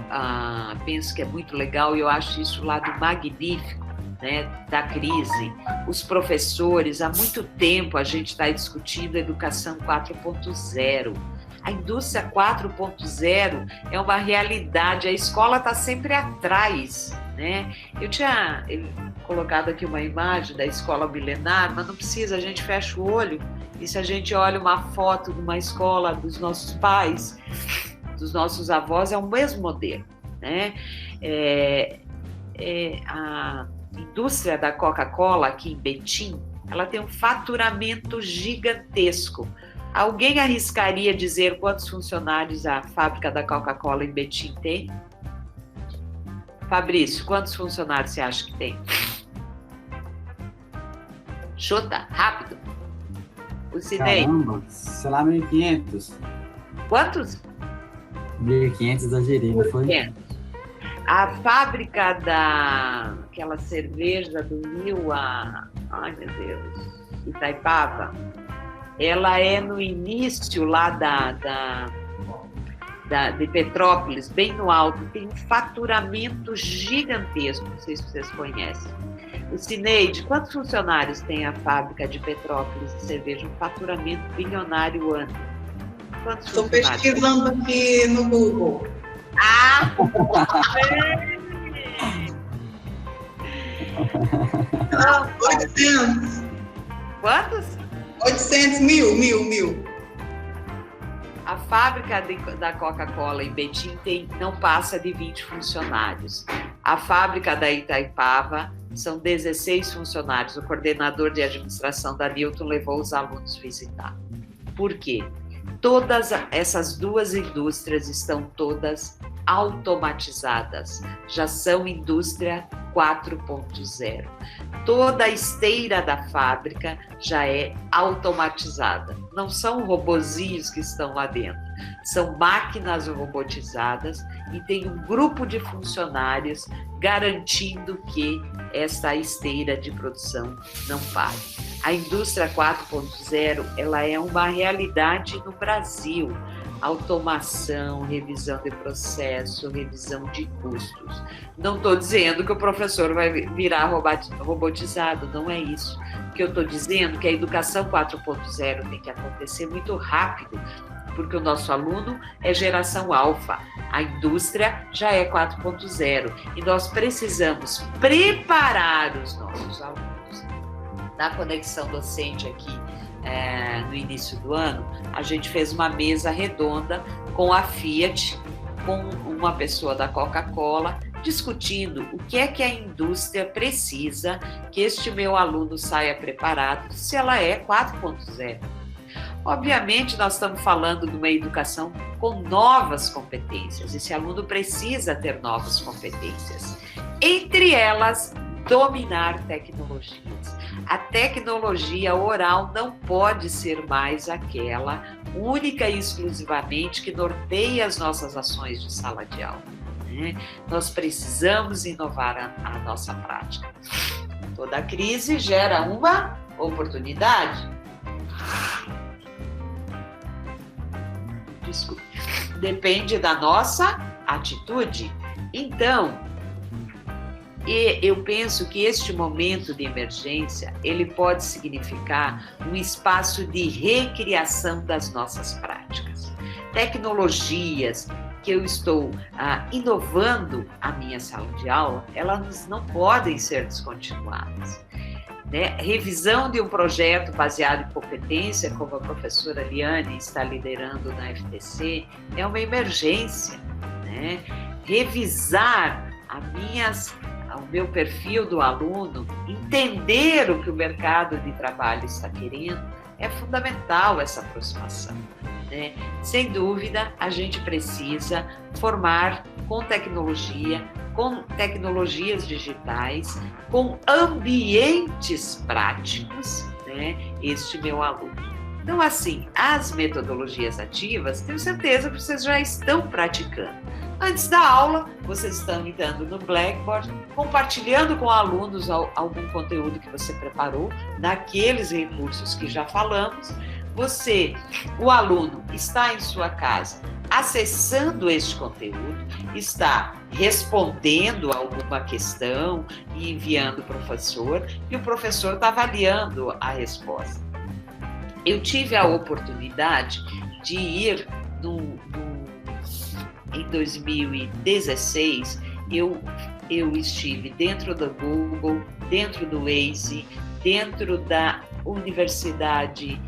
penso que é muito legal, e eu acho isso lá do magnífico, né, da crise. Os professores, há muito tempo a gente está discutindo educação 4.0. A indústria 4.0 é uma realidade, a escola está sempre atrás, né? Eu tinha colocado aqui uma imagem da escola milenar, mas não precisa, a gente fecha o olho, e se a gente olha uma foto de uma escola dos nossos pais, dos nossos avós, é o mesmo modelo, né? A indústria da Coca-Cola aqui em Betim, ela tem um faturamento gigantesco. Alguém arriscaria dizer quantos funcionários a fábrica da Coca-Cola em Betim tem? Fabrício, quantos funcionários você acha que tem? Chuta, rápido. O Sidney. Caramba, sei lá, 1.500. Quantos? 1.500 exagerei, não foi? A fábrica daquela cerveja do Rio, ai meu Deus, Itaipava, ela é no início lá de Petrópolis, bem no alto, tem um faturamento gigantesco, não sei se vocês conhecem. O Cineide, quantos funcionários tem a fábrica de Petrópolis de cerveja? Um faturamento bilionário ano. Estou pesquisando aqui no Google. 800. Quantos? 800 mil. A fábrica da Coca-Cola em Betim não passa de 20 funcionários. A fábrica da Itaipava são 16 funcionários. O coordenador de administração da Newton levou os alunos visitar. Por quê? Todas essas duas indústrias estão todas automatizadas, já são indústria 4.0. Toda a esteira da fábrica já é automatizada. Não são robozinhos que estão lá dentro, são máquinas robotizadas e tem um grupo de funcionários garantindo que essa esteira de produção não pare. A indústria 4.0, ela é uma realidade no Brasil. Automação, revisão de processo, revisão de custos. Não estou dizendo que o professor vai virar robotizado, não é isso. O que eu estou dizendo é que a educação 4.0 tem que acontecer muito rápido, porque o nosso aluno é geração alfa, a indústria já é 4.0, e nós precisamos preparar os nossos alunos. Na conexão docente aqui, no início do ano, a gente fez uma mesa redonda com a Fiat, com uma pessoa da Coca-Cola, discutindo o que é que a indústria precisa que este meu aluno saia preparado, se ela é 4.0. Obviamente, nós estamos falando de uma educação com novas competências. Esse aluno precisa ter novas competências. Entre elas, dominar tecnologias. A tecnologia oral não pode ser mais aquela única e exclusivamente que norteia as nossas ações de sala de aula, né? Nós precisamos inovar a nossa prática. Toda crise gera uma oportunidade. Desculpe. Depende da nossa atitude. Então, eu penso que este momento de emergência, ele pode significar um espaço de recriação das nossas práticas. Tecnologias que eu estou inovando a minha sala de aula, elas não podem ser descontinuadas. Né? Revisão de um projeto baseado em competência, como a professora Liane está liderando na FTC, é uma emergência. Né? Revisar ao meu perfil do aluno, entender o que o mercado de trabalho está querendo, é fundamental essa aproximação, né? Sem dúvida, a gente precisa formar com tecnologias digitais, com ambientes práticos, né, este meu aluno. Então, assim, as metodologias ativas, tenho certeza que vocês já estão praticando. Antes da aula, vocês estão entrando no Blackboard, compartilhando com alunos algum conteúdo que você preparou, daqueles recursos que já falamos. O aluno, está em sua casa acessando este conteúdo, está respondendo alguma questão e enviando para o professor, e o professor está avaliando a resposta. Eu tive a oportunidade de ir em 2016, eu estive dentro do Google, dentro do Waze, dentro da Universidade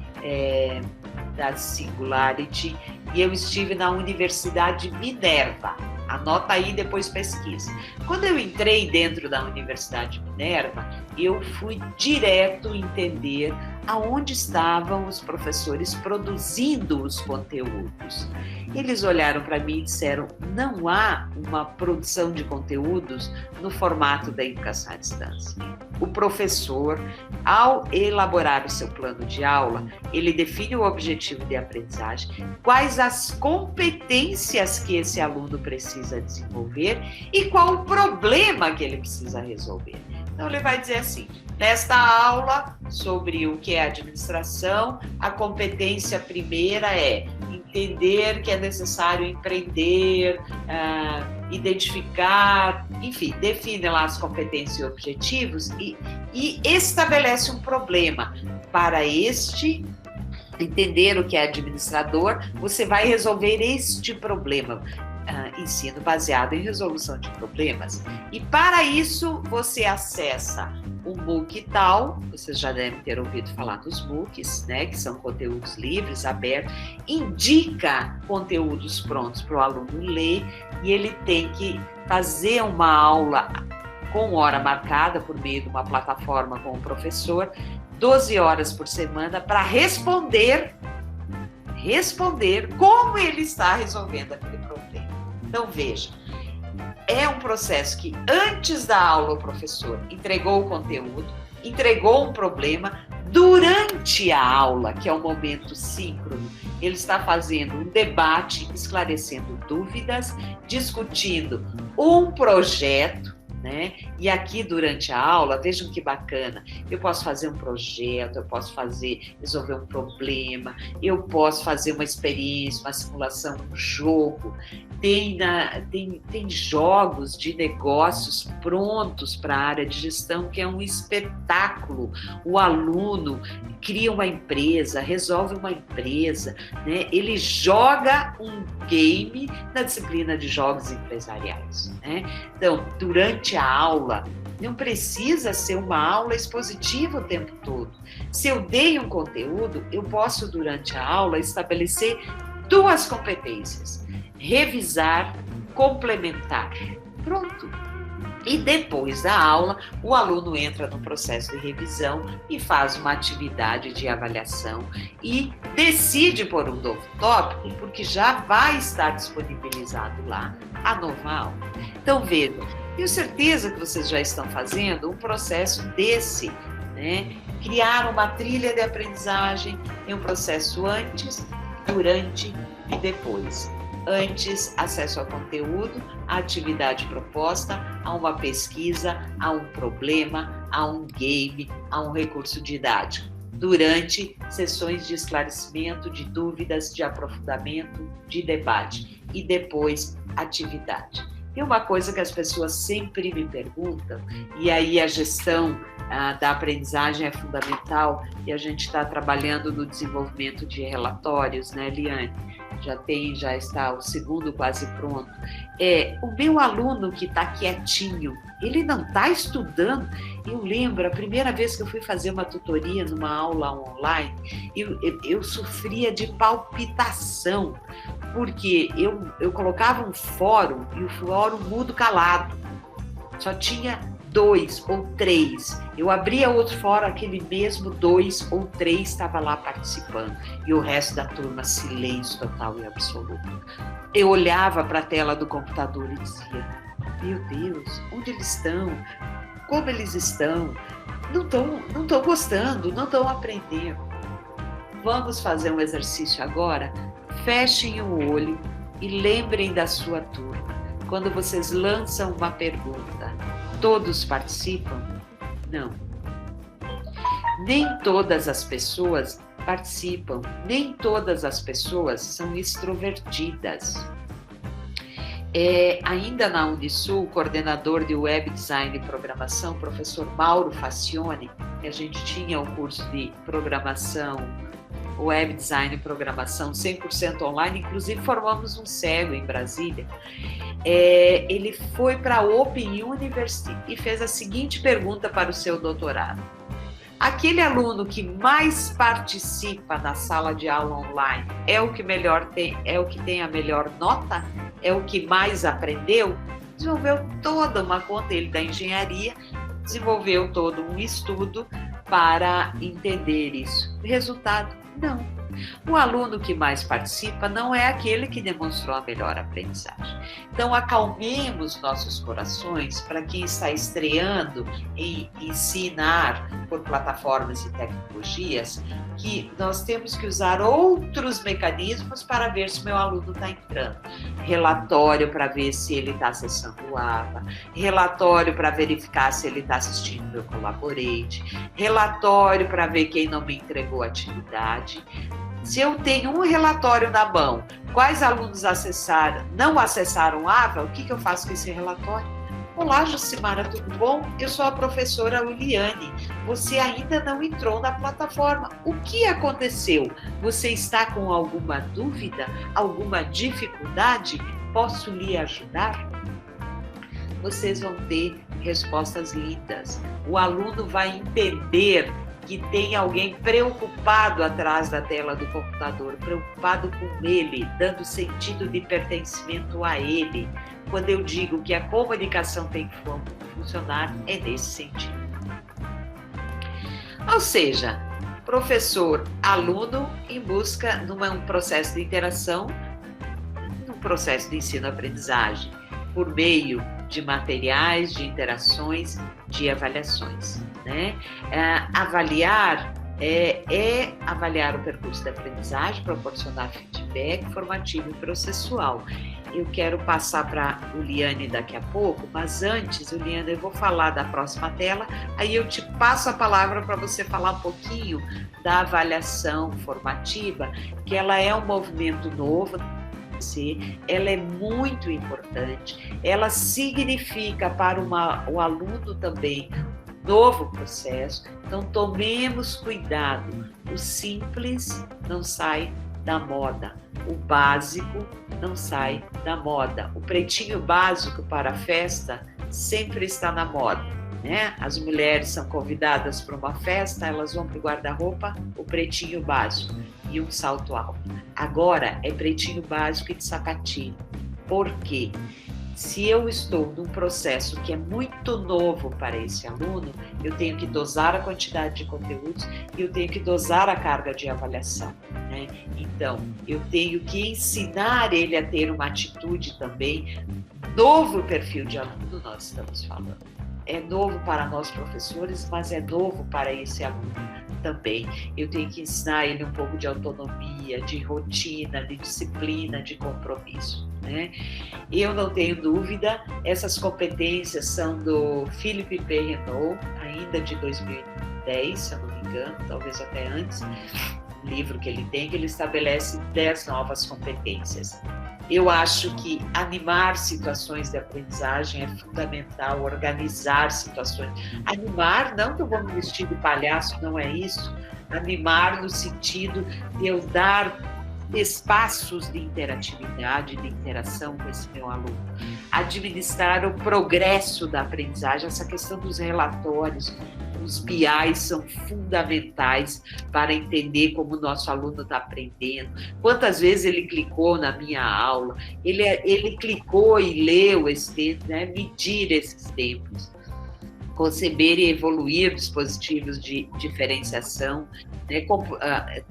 da Singularity, e eu estive na Universidade Minerva. Anota aí, depois pesquisa. Quando eu entrei dentro da Universidade Minerva, eu fui direto entender aonde estavam os professores produzindo os conteúdos. Eles olharam para mim e disseram: não há uma produção de conteúdos no formato da educação à distância. O professor, ao elaborar o seu plano de aula, ele define o objetivo de aprendizagem, quais as competências que esse aluno precisa desenvolver e qual o problema que ele precisa resolver. Então, ele vai dizer assim: nesta aula sobre o que é administração, a competência primeira é entender que é necessário empreender, identificar, enfim, define lá as competências e objetivos e estabelece um problema. Para entender o que é administrador, você vai resolver este problema. Ensino baseado em resolução de problemas. E para isso, você acessa o MOOC Tal, vocês já devem ter ouvido falar dos MOOCs, né, que são conteúdos livres, abertos, indica conteúdos prontos para o aluno ler, e ele tem que fazer uma aula com hora marcada por meio de uma plataforma com o professor, 12 horas por semana, para responder como ele está resolvendo aquele problema. Então, veja, é um processo que antes da aula o professor entregou o conteúdo, entregou um problema. Durante a aula, que é um momento síncrono, ele está fazendo um debate, esclarecendo dúvidas, discutindo um projeto, né? E aqui durante a aula, vejam que bacana, eu posso fazer um projeto, eu posso resolver um problema, eu posso fazer uma experiência, uma simulação, um jogo. Tem jogos de negócios prontos para a área de gestão, que é um espetáculo. O aluno cria uma empresa, resolve uma empresa, né? Ele joga um game na disciplina de jogos empresariais, né? Então, durante a aula, não precisa ser uma aula expositiva o tempo todo. Se eu dei um conteúdo, eu posso, durante a aula, estabelecer 2 competências: revisar, complementar. Pronto. E depois da aula, o aluno entra no processo de revisão e faz uma atividade de avaliação e decide por um novo tópico, porque já vai estar disponibilizado lá a nova aula. Então, vejam, tenho certeza que vocês já estão fazendo um processo desse, né? Criar uma trilha de aprendizagem em um processo antes, durante e depois. Antes, acesso ao conteúdo, a atividade proposta, a uma pesquisa, a um problema, a um game, a um recurso didático. Durante, sessões de esclarecimento, de dúvidas, de aprofundamento, de debate. E depois, atividade. Tem uma coisa que as pessoas sempre me perguntam, e aí a gestão da aprendizagem é fundamental, e a gente está trabalhando no desenvolvimento de relatórios, né, Eliane? Já está o 2º quase pronto. O meu aluno que está quietinho, ele não está estudando. Eu lembro, a primeira vez que eu fui fazer uma tutoria numa aula online, eu sofria de palpitação, porque eu colocava um fórum e o fórum mudo calado. Só tinha 2 ou 3. Eu abria outro fora, aquele mesmo 2 ou 3 estava lá participando. E o resto da turma, silêncio total e absoluto. Eu olhava para a tela do computador e dizia, meu Deus, onde eles estão? Como eles estão? Não estão gostando, não estão aprendendo. Vamos fazer um exercício agora? Fechem o olho e lembrem da sua turma. Quando vocês lançam uma pergunta, todos participam? Não. Nem todas as pessoas participam, nem todas as pessoas são extrovertidas. Ainda na Unisul, o coordenador de Web Design e Programação, o professor Mauro Facione, que a gente tinha o curso de programação, Web Design e Programação 100% online, inclusive formamos um cego em Brasília. Ele foi para a Open University e fez a seguinte pergunta para o seu doutorado. Aquele aluno que mais participa na sala de aula online é o que melhor tem, é o que tem a melhor nota? É o que mais aprendeu? Desenvolveu toda uma conta, ele da engenharia, desenvolveu todo um estudo para entender isso. Resultado, não. O aluno que mais participa não é aquele que demonstrou a melhor aprendizagem. Então, acalmemos nossos corações para quem está estreando em ensinar por plataformas e tecnologias, que nós temos que usar outros mecanismos para ver se o meu aluno está entrando. Relatório para ver se ele está acessando o APA, relatório para verificar se ele está assistindo o meu Collaborate, relatório para ver quem não me entregou a atividade. Se eu tenho um relatório na mão, quais alunos não acessaram o APA, o que eu faço com esse relatório? Olá, Jucimara, tudo bom? Eu sou a professora Uliane. Você ainda não entrou na plataforma. O que aconteceu? Você está com alguma dúvida? Alguma dificuldade? Posso lhe ajudar? Vocês vão ter respostas lindas. O aluno vai entender que tem alguém preocupado atrás da tela do computador, preocupado com ele, dando sentido de pertencimento a ele. Quando eu digo que a comunicação tem que funcionar, é nesse sentido. Ou seja, professor-aluno em busca de um processo de interação, num processo de ensino-aprendizagem, por meio de materiais, de interações, de avaliações. Né? Avaliar é avaliar o percurso da aprendizagem, proporcionar feedback formativo e processual. Eu quero passar para a Uliane daqui a pouco, mas antes, Uliane, eu vou falar da próxima tela, aí eu te passo a palavra para você falar um pouquinho da avaliação formativa, que ela é um movimento novo, ela é muito importante, ela significa para o aluno também novo processo, então tomemos cuidado, o simples não sai da moda, o básico não sai da moda, o pretinho básico para a festa sempre está na moda, né? As mulheres são convidadas para uma festa, elas vão para o guarda-roupa, o pretinho básico e um salto alto. Agora é pretinho básico e de sapatinho. Por quê? Se eu estou num processo que é muito novo para esse aluno, eu tenho que dosar a quantidade de conteúdos e eu tenho que dosar a carga de avaliação, né? Então, eu tenho que ensinar ele a ter uma atitude também. Novo perfil de aluno nós estamos falando. É novo para nós professores, mas é novo para esse aluno também. Eu tenho que ensinar ele um pouco de autonomia, de rotina, de disciplina, de compromisso, né? Eu não tenho dúvida, essas competências são do Philippe P. Renault, ainda de 2010, se eu não me engano, talvez até antes, um livro que ele tem, que ele estabelece 10 novas competências. Eu acho que animar situações de aprendizagem é fundamental, organizar situações. Animar, não que eu vou me vestir de palhaço, não é isso. Animar no sentido de eu dar espaços de interatividade, de interação com esse meu aluno. Administrar o progresso da aprendizagem, essa questão dos relatórios, os BIs são fundamentais para entender como o nosso aluno está aprendendo. Quantas vezes ele clicou na minha aula, ele clicou e leu esse tempo, né? Medir esses tempos. conceber e evoluir dispositivos de diferenciação, né,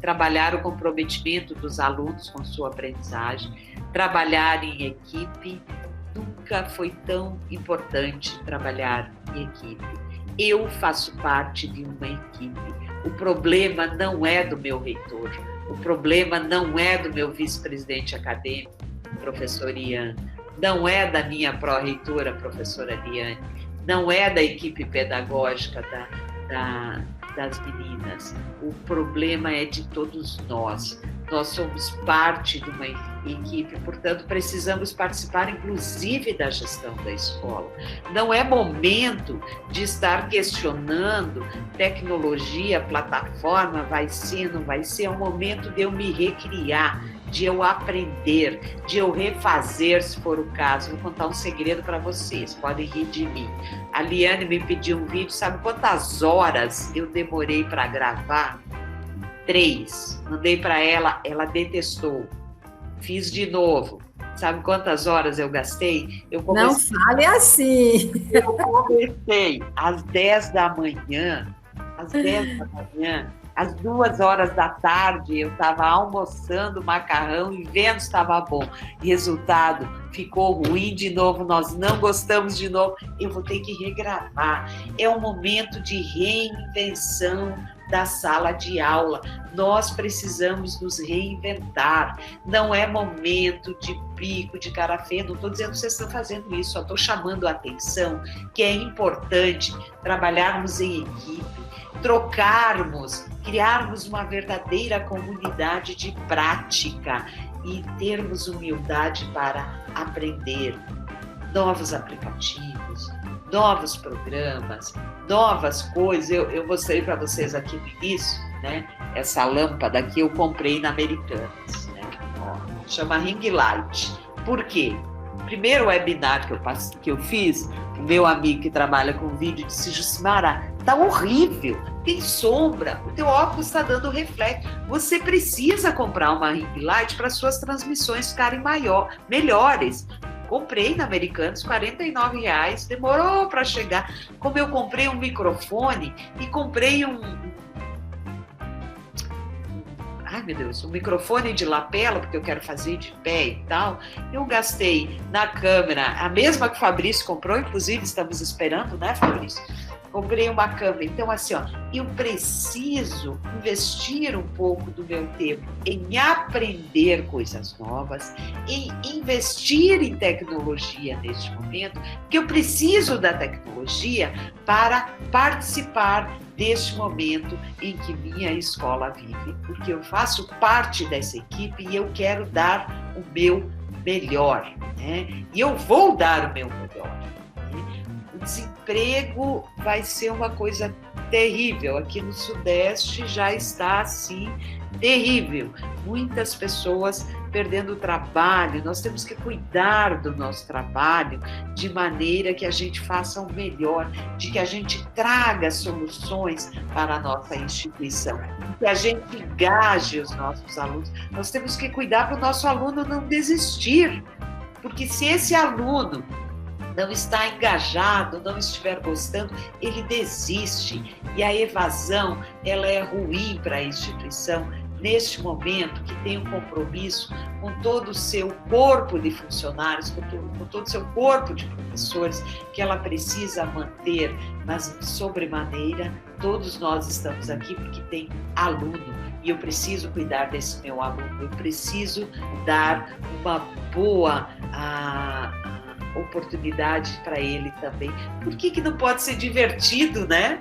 trabalhar o comprometimento dos alunos com sua aprendizagem, trabalhar em equipe. Nunca foi tão importante trabalhar em equipe. Eu faço parte de uma equipe. O problema não é do meu reitor, o problema não é do meu vice-presidente acadêmico, professor Ian, não é da minha pró-reitora, professora Liane, não é da equipe pedagógica das meninas. O problema é de todos nós. Nós somos parte de uma equipe, portanto, precisamos participar, inclusive, da gestão da escola. Não é momento de estar questionando tecnologia, plataforma, vai ser, não vai ser. É um momento de eu me recriar, de eu aprender, de eu refazer, se for o caso. Vou contar um segredo para vocês, podem rir de mim. A Liane me pediu um vídeo, sabe quantas horas eu demorei para gravar? 3. Mandei para ela, ela detestou. Fiz de novo. Sabe quantas horas eu gastei? Não fale assim. Eu comecei às 10 da manhã, às 2 horas da tarde, eu estava almoçando macarrão e vendo se estava bom. Resultado, ficou ruim de novo, nós não gostamos de novo. Eu vou ter que regravar. É um momento de reinvenção da sala de aula. Nós precisamos nos reinventar. Não é momento de pico, de cara feia. Não estou dizendo que vocês estão fazendo isso, só estou chamando a atenção que é importante trabalharmos em equipe, trocarmos, criarmos uma verdadeira comunidade de prática e termos humildade para aprender novos aplicativos, novos programas, novas coisas. Eu mostrei para vocês aqui no início, né? Essa lâmpada aqui eu comprei na Americanas, né? Ó, chama Ring Light. Por quê? Primeiro webinar que eu fiz, o meu amigo que trabalha com vídeo disse: Jucimara, tá horrível, tem sombra, o teu óculos está dando reflexo. Você precisa comprar uma Ring Light para suas transmissões ficarem melhores. Comprei na Americanas, R$49, demorou para chegar. Como eu comprei um microfone e comprei um microfone de lapela, porque eu quero fazer de pé e tal, eu gastei na câmera, a mesma que o Fabrício comprou, inclusive estamos esperando, né, Fabrício? Comprei uma câmera. Então, assim, ó, eu preciso investir um pouco do meu tempo em aprender coisas novas, em investir em tecnologia neste momento, porque eu preciso da tecnologia para participar deste momento em que minha escola vive, porque eu faço parte dessa equipe e eu quero dar o meu melhor, né? E eu vou dar o meu melhor. O desemprego vai ser uma coisa terrível. Aqui no Sudeste já está assim, terrível. Muitas pessoas perdendo o trabalho. Nós temos que cuidar do nosso trabalho de maneira que a gente faça o melhor, de que a gente traga soluções para a nossa instituição, que a gente engaje os nossos alunos. Nós temos que cuidar para o nosso aluno não desistir, porque se esse aluno não está engajado, não estiver gostando, ele desiste. E a evasão, ela é ruim para a instituição, neste momento que tem um compromisso com todo o seu corpo de funcionários, com todo o seu corpo de professores, que ela precisa manter, mas sobremaneira, todos nós estamos aqui porque tem aluno, e eu preciso cuidar desse meu aluno, eu preciso dar uma boa oportunidade para ele também. Por que não pode ser divertido, né?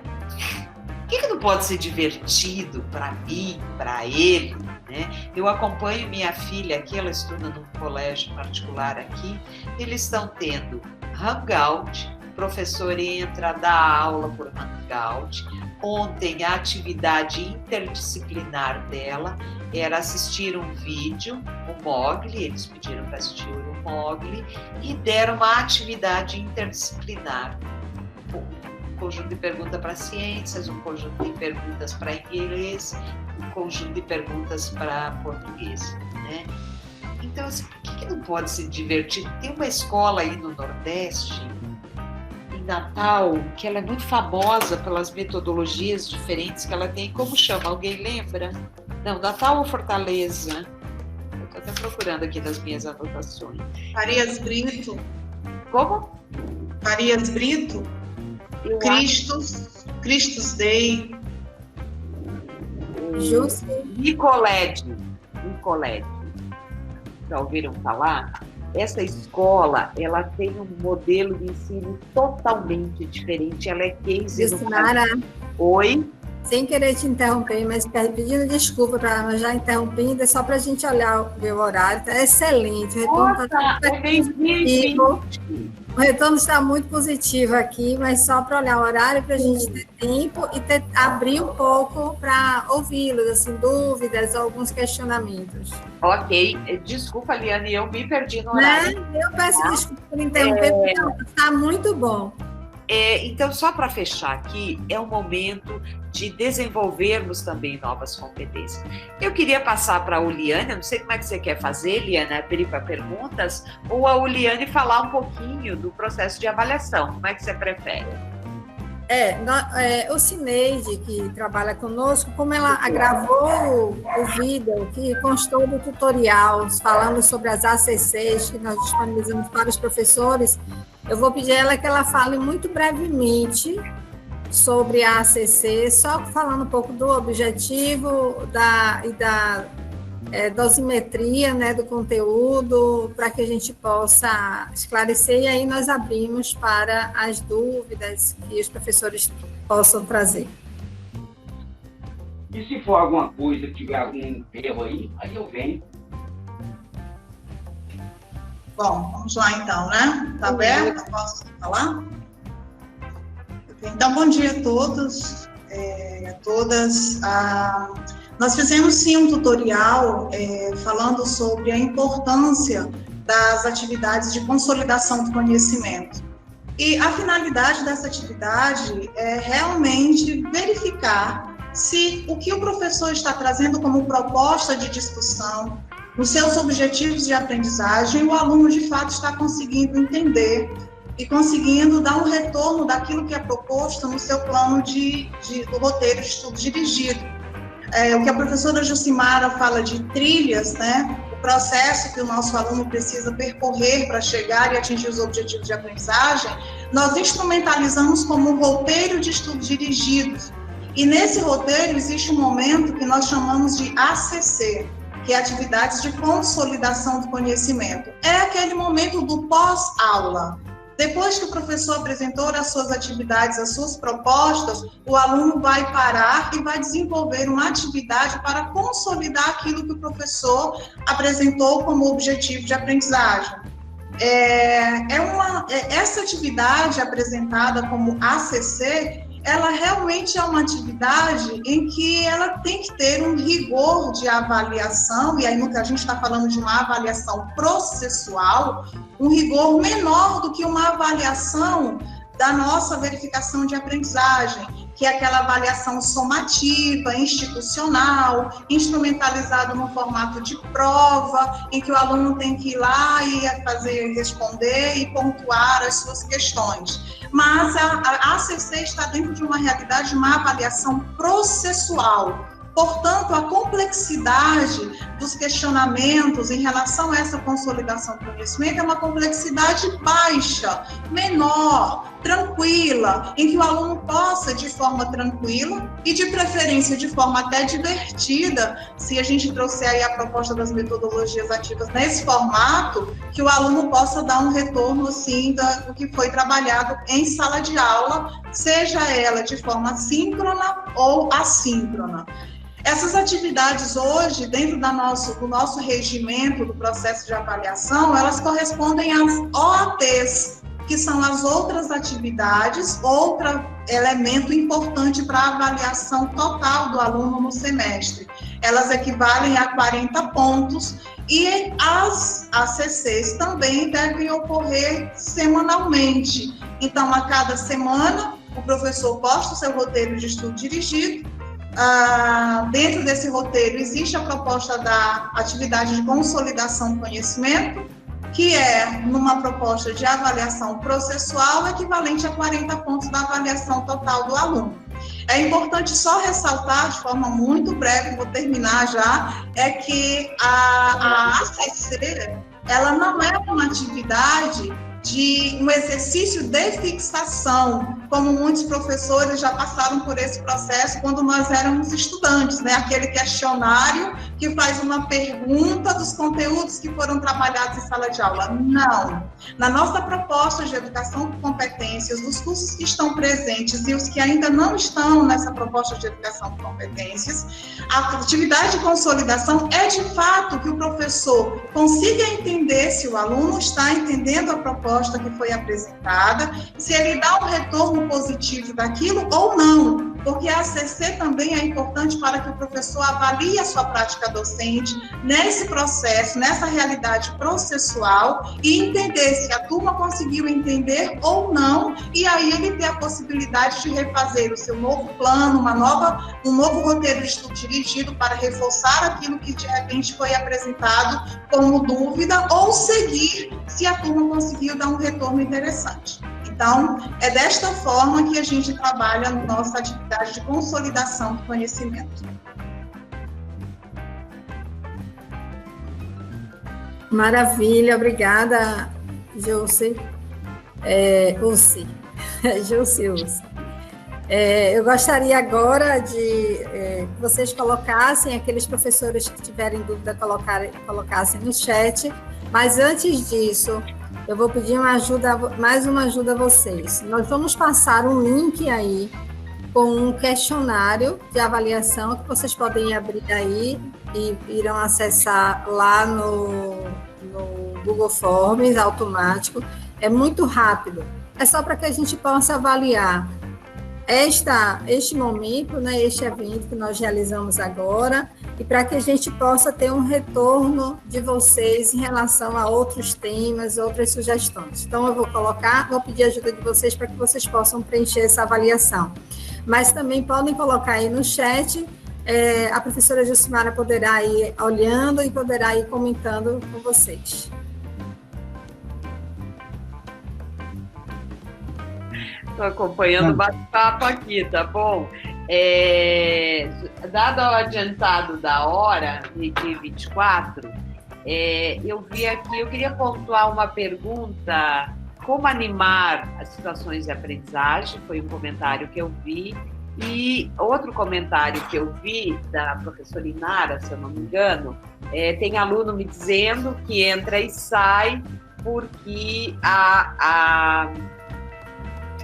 Por que não pode ser divertido para mim, para ele, né? Eu acompanho minha filha aqui, ela estuda num colégio particular aqui, eles estão tendo Hangout, o professor entra, dá aula por Hangout. Ontem a atividade interdisciplinar dela era assistir um vídeo, o Mogli, eles pediram para assistir o Mogli e deram uma atividade interdisciplinar. Um conjunto de perguntas para ciências, um conjunto de perguntas para inglês, um conjunto de perguntas para português, né? Então, assim, por que não pode se divertir? Tem uma escola aí no Nordeste em Natal, que ela é muito famosa pelas metodologias diferentes que ela tem. Como chama? Alguém lembra? Não, Natal ou Fortaleza? Eu estou até procurando aqui nas minhas anotações. Farias Brito. Como? Farias Brito. Christus Day. Nicolede. Já ouviram falar? Essa escola, ela tem um modelo de ensino totalmente diferente. Ela é case Jucimara, Oi? sem querer te interromper, mas pedindo desculpa para já interrompendo, é só para a gente olhar ver o horário. Tá excelente. O retorno está muito positivo aqui, mas só para olhar o horário, para a gente ter tempo e abrir um pouco para ouvi-los, assim, dúvidas ou alguns questionamentos. Ok. Desculpa, Liane, eu me perdi no horário. Eu peço desculpa por interromper, porque está muito bom. Então, só para fechar aqui, é o momento de desenvolvermos também novas competências. Eu queria passar para a Uliane, não sei como é que você quer fazer, Liane, abrir para perguntas, ou a Uliane falar um pouquinho do processo de avaliação, como é que você prefere? O Cineide, que trabalha conosco, como ela gravou o vídeo que constou do tutorial, falando sobre as ACCs que nós disponibilizamos para os professores, eu vou pedir a ela que ela fale muito brevemente sobre a ACC, só falando um pouco do objetivo e da dosimetria, né, do conteúdo, para que a gente possa esclarecer, e aí nós abrimos para as dúvidas que os professores possam trazer. E se for alguma coisa, tiver algum erro aí eu venho. Bom, vamos lá então, né? Tá aberto? Posso falar? Então, bom dia a todos, a todas. Nós fizemos sim um tutorial falando sobre a importância das atividades de consolidação do conhecimento. E a finalidade dessa atividade é realmente verificar se o que o professor está trazendo como proposta de discussão, nos seus objetivos de aprendizagem, o aluno de fato está conseguindo entender e conseguindo dar um retorno daquilo que é proposto no seu plano do roteiro de estudo dirigido. O que a professora Jucimara fala de trilhas, né? O processo que o nosso aluno precisa percorrer para chegar e atingir os objetivos de aprendizagem, nós instrumentalizamos como um roteiro de estudo dirigido. E nesse roteiro existe um momento que nós chamamos de ACC, que é atividades de consolidação do conhecimento. É aquele momento do pós-aula. Depois que o professor apresentou as suas atividades, as suas propostas, o aluno vai parar e vai desenvolver uma atividade para consolidar aquilo que o professor apresentou como objetivo de aprendizagem. Essa atividade apresentada como ACC, ela realmente é uma atividade em que ela tem que ter um rigor de avaliação, e aí a gente está falando de uma avaliação processual, um rigor menor do que uma avaliação da nossa verificação de aprendizagem, que é aquela avaliação somativa, institucional, instrumentalizada no formato de prova, em que o aluno tem que ir lá e responder e pontuar as suas questões. Mas a ACC está dentro de uma realidade de uma avaliação processual. Portanto, a complexidade dos questionamentos em relação a essa consolidação do conhecimento é uma complexidade baixa, menor, tranquila, em que o aluno possa, de forma tranquila e, de preferência, de forma até divertida, se a gente trouxer aí a proposta das metodologias ativas nesse formato, que o aluno possa dar um retorno, assim, do que foi trabalhado em sala de aula, seja ela de forma síncrona ou assíncrona. Essas atividades hoje, dentro do nosso regimento do processo de avaliação, elas correspondem às OATs, que são as outras atividades, outro elemento importante para a avaliação total do aluno no semestre. Elas equivalem a 40 pontos e as ACCs também devem ocorrer semanalmente. Então, a cada semana, o professor posta o seu roteiro de estudo dirigido. Dentro desse roteiro existe a proposta da atividade de consolidação do conhecimento, que é, numa proposta de avaliação processual, equivalente a 40 pontos da avaliação total do aluno. É importante só ressaltar, de forma muito breve, vou terminar já, é que a ACC, ela não é uma atividade de um exercício de fixação, como muitos professores já passaram por esse processo quando nós éramos estudantes, né? Aquele questionário que faz uma pergunta dos conteúdos que foram trabalhados em sala de aula. Não. Na nossa proposta de educação por competências, dos cursos que estão presentes e os que ainda não estão nessa proposta de educação por competências, a atividade de consolidação é de fato que o professor consiga entender se o aluno está entendendo a proposta que foi apresentada, se ele dá um retorno positivo daquilo ou não, porque a ACC também é importante para que o professor avalie a sua prática docente nesse processo, nessa realidade processual e entender se a turma conseguiu entender ou não, e aí ele ter a possibilidade de refazer o seu novo plano, um novo roteiro de estudo dirigido para reforçar aquilo que de repente foi apresentado como dúvida ou seguir se a turma conseguiu dar um retorno interessante. Então, é desta forma que a gente trabalha na nossa atividade de consolidação do conhecimento. Maravilha, obrigada, José. Eu gostaria agora de que vocês colocassem, aqueles professores que tiverem dúvida, colocassem no chat, mas antes disso, eu vou pedir mais uma ajuda a vocês. Nós vamos passar um link aí com um questionário de avaliação que vocês podem abrir aí e irão acessar lá no Google Forms automático. É muito rápido. É só para que a gente possa avaliar este momento, né, este evento que nós realizamos agora, e para que a gente possa ter um retorno de vocês em relação a outros temas, outras sugestões. Então, eu vou pedir a ajuda de vocês para que vocês possam preencher essa avaliação. Mas também podem colocar aí no chat, a professora Jucimara poderá ir olhando e poderá ir comentando com vocês. Estou acompanhando o bate-papo aqui, tá bom? Dado o adiantado da hora, de 24, eu vi aqui, eu queria pontuar uma pergunta: como animar as situações de aprendizagem? Foi um comentário que eu vi. E outro comentário que eu vi da professora Inara, se eu não me engano, tem aluno me dizendo que entra e sai porque a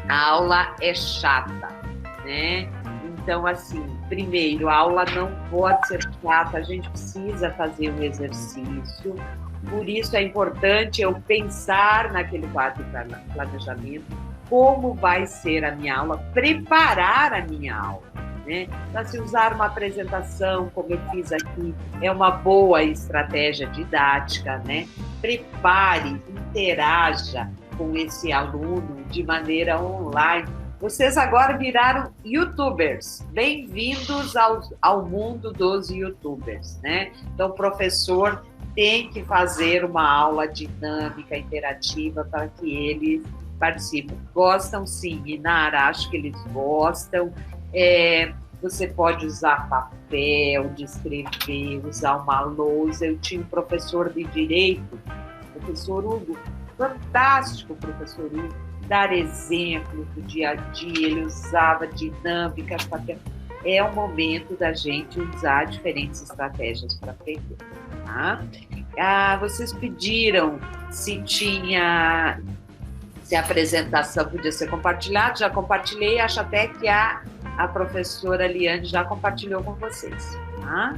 aula é chata, né? Então, assim, primeiro, a aula não pode ser chata, a gente precisa fazer um exercício, por isso é importante eu pensar naquele quadro de planejamento, como vai ser a minha aula, preparar a minha aula, né? Então, se usar uma apresentação, como eu fiz aqui, é uma boa estratégia didática, né? Prepare, interaja com esse aluno de maneira online. Vocês agora viraram youtubers, bem-vindos ao mundo dos youtubers, né? Então, o professor tem que fazer uma aula dinâmica, interativa, para que eles participem. Gostam sim, Inara, acho que eles gostam. Você pode usar papel, de escrever, usar uma lousa. Eu tinha um professor de direito, professor Hugo, fantástico professor Hugo, dar exemplos do dia a dia, ele usava dinâmicas, papel. É o momento da gente usar diferentes estratégias para aprender. Tá? Vocês pediram se a apresentação podia ser compartilhada, já compartilhei, acho até que a professora Liane já compartilhou com vocês. Tá?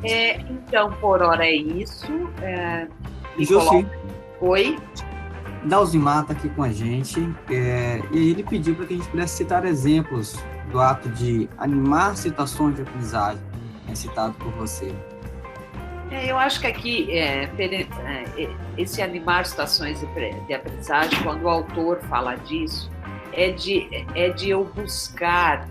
Então, por hora é isso. Oi? Dalzimar está aqui com a gente, e ele pediu para que a gente pudesse citar exemplos do ato de animar situações de aprendizagem, citado por você. Eu acho que aqui, esse animar situações de aprendizagem, quando o autor fala disso, é de eu buscar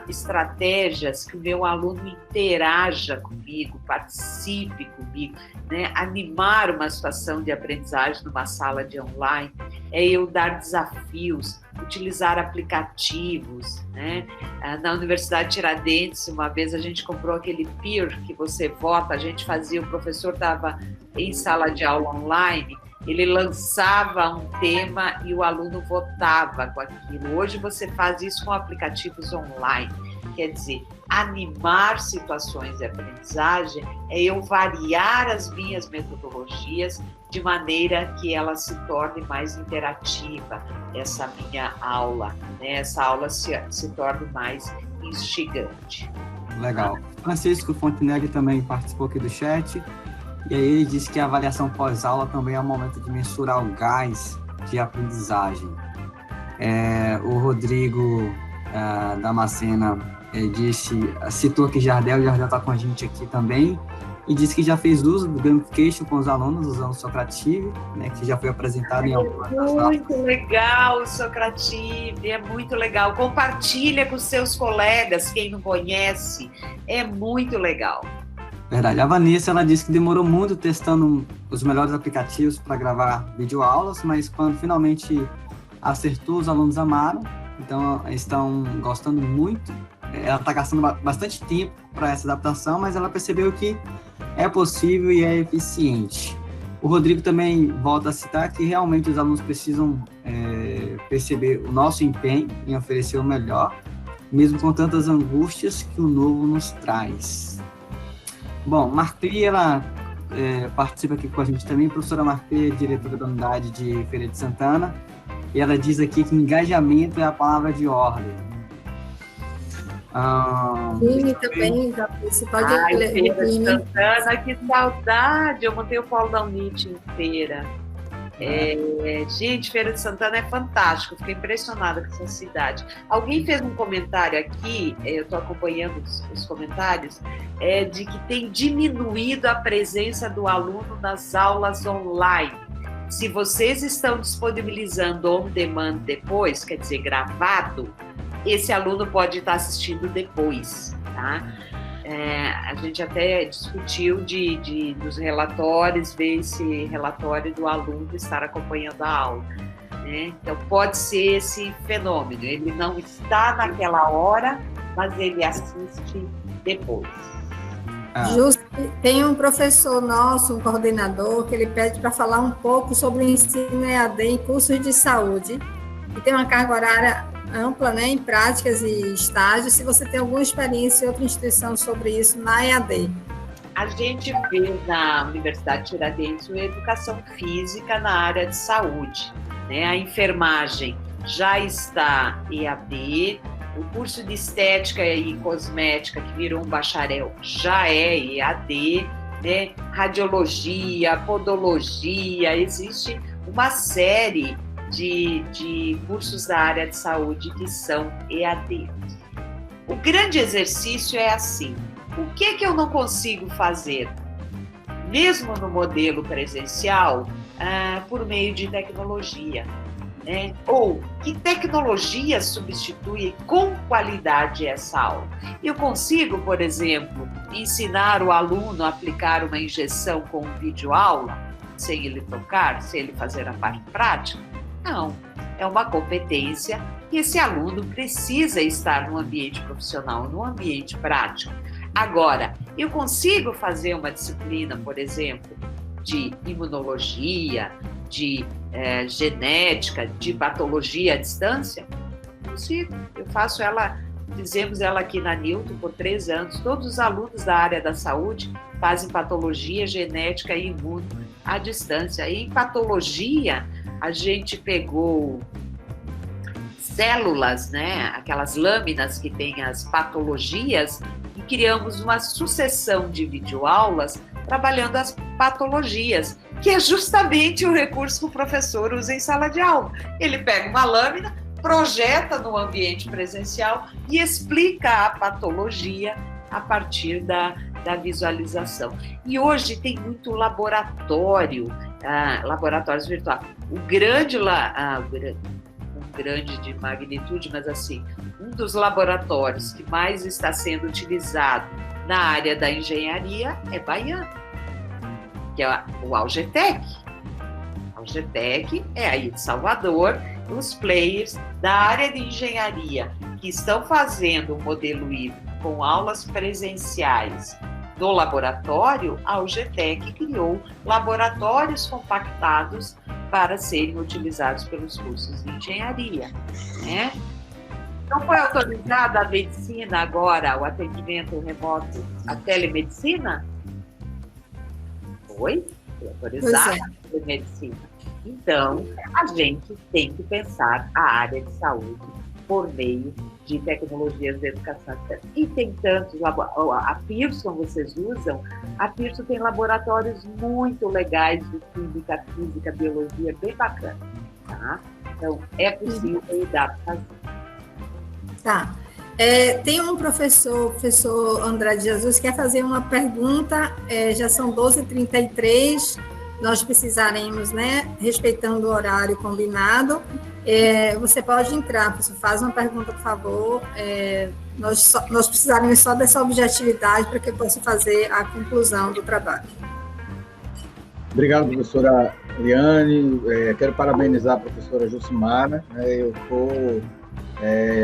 estratégias que o meu aluno interaja comigo, participe comigo, né? Animar uma situação de aprendizagem numa sala de online, é eu dar desafios, utilizar aplicativos, né? Na Universidade Tiradentes, uma vez a gente comprou aquele peer que você vota, a gente fazia, o professor estava em sala de aula online, ele lançava um tema e o aluno votava com aquilo. Hoje você faz isso com aplicativos online. Quer dizer, animar situações de aprendizagem é eu variar as minhas metodologias de maneira que ela se torne mais interativa, essa minha aula, né? Essa aula se torne mais instigante. Legal. Francisco Fontenegro também participou aqui do chat. E aí ele disse que a avaliação pós-aula também é um momento de mensurar o gás de aprendizagem. O Rodrigo Damascena citou aqui Jardel está com a gente aqui também, e disse que já fez uso do gamification com os alunos, usando o Socrative, né, que já foi apresentado em algumas das aulas. Muito legal o Socrative, é muito legal. Compartilha com seus colegas, quem não conhece, é muito legal. Verdade. A Vanessa, ela disse que demorou muito testando os melhores aplicativos para gravar videoaulas, mas quando finalmente acertou, os alunos amaram, então estão gostando muito. Ela está gastando bastante tempo para essa adaptação, mas ela percebeu que é possível e é eficiente. O Rodrigo também volta a citar que realmente os alunos precisam perceber o nosso empenho em oferecer o melhor, mesmo com tantas angústias que o novo nos traz. Bom, Marcli, ela participa aqui com a gente também, a professora Marcli, diretora da unidade de Feira de Santana, e ela diz aqui que engajamento é a palavra de ordem. Time também, você pode ler. Feira de Santana, que saudade, eu montei o polo da UNIT inteira. Gente, Feira de Santana é fantástico, fiquei impressionada com essa cidade. Alguém fez um comentário aqui, eu estou acompanhando os comentários, de que tem diminuído a presença do aluno nas aulas online. Se vocês estão disponibilizando on demand depois, quer dizer, gravado, esse aluno pode estar assistindo depois, tá? A gente até discutiu nos relatórios, ver esse relatório do aluno estar acompanhando a aula, né? Então, pode ser esse fenômeno. Ele não está naquela hora, mas ele assiste depois. Justo, tem um professor nosso, um coordenador, que ele pede para falar um pouco sobre o ensino EAD em cursos de saúde, e tem uma carga horária ampla, né, em práticas e estágios. Se você tem alguma experiência em outra instituição sobre isso na EAD. A gente vê na Universidade Tiradentes a educação física na área de saúde, né? A enfermagem já está EAD, o curso de estética e cosmética, que virou um bacharel, já é EAD, né? Radiologia, podologia, existe uma série de cursos da área de saúde que são EAD. O grande exercício é assim: o que eu não consigo fazer, mesmo no modelo presencial, por meio de tecnologia, né? Ou que tecnologia substitui com qualidade essa aula? Eu consigo, por exemplo, ensinar o aluno a aplicar uma injeção com um videoaula, sem ele tocar, sem ele fazer a parte prática? Não, é uma competência que esse aluno precisa estar no ambiente profissional, no ambiente prático. Agora, eu consigo fazer uma disciplina, por exemplo, de imunologia, de genética, de patologia à distância? Consigo. Eu faço fizemos ela aqui na Newton por 3 anos. Todos os alunos da área da saúde fazem patologia, genética e imuno à distância. E em patologia, a gente pegou células, né, aquelas lâminas que têm as patologias, e criamos uma sucessão de videoaulas trabalhando as patologias, que é justamente o recurso que o professor usa em sala de aula. Ele pega uma lâmina, projeta no ambiente presencial e explica a patologia a partir da visualização. E hoje tem muito laboratórios virtuais. Um grande de magnitude, mas assim, um dos laboratórios que mais está sendo utilizado na área da engenharia é baiano, que é o Algetec. A Algetec é aí de Salvador, os players da área de engenharia que estão fazendo o modelo híbrido com aulas presenciais no laboratório. A Algetec criou laboratórios compactados para serem utilizados pelos cursos de engenharia, né? Não foi autorizada a medicina agora, o atendimento remoto, a telemedicina? Foi autorizada a telemedicina. Então, a gente tem que pensar a área de saúde por meio de tecnologias de educação. E tem tantos, a Pearson vocês usam, a Pearson tem laboratórios muito legais de química, física, biologia, bem bacana, tá? Então, é possível e dá para fazer. Tá. Tem um professor André de Jesus, que quer fazer uma pergunta, já são 12h33, nós precisaremos, né, respeitando o horário combinado. Você pode entrar, você faz uma pergunta, por favor. Nós precisaremos só dessa objetividade para que eu possa fazer a conclusão do trabalho. Obrigado, professora Eliane. Quero parabenizar a professora Jucimara. Eu estou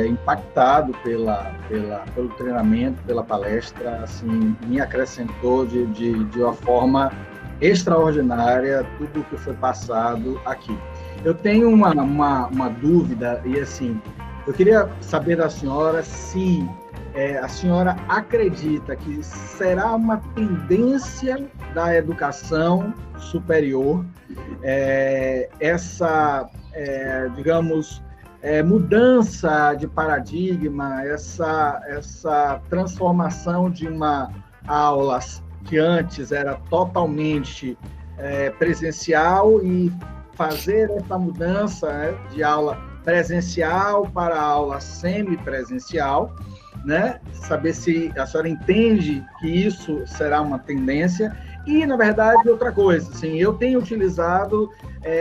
impactado pelo treinamento, pela palestra. Assim, me acrescentou de uma forma extraordinária tudo o que foi passado aqui. Eu tenho uma dúvida, e assim, eu queria saber da senhora se a senhora acredita que será uma tendência da educação superior essa, digamos, mudança de paradigma, essa transformação de uma aula que antes era totalmente presencial e fazer essa mudança de aula presencial para aula semipresencial, né? Saber se a senhora entende que isso será uma tendência. E, na verdade, outra coisa, assim, eu tenho utilizado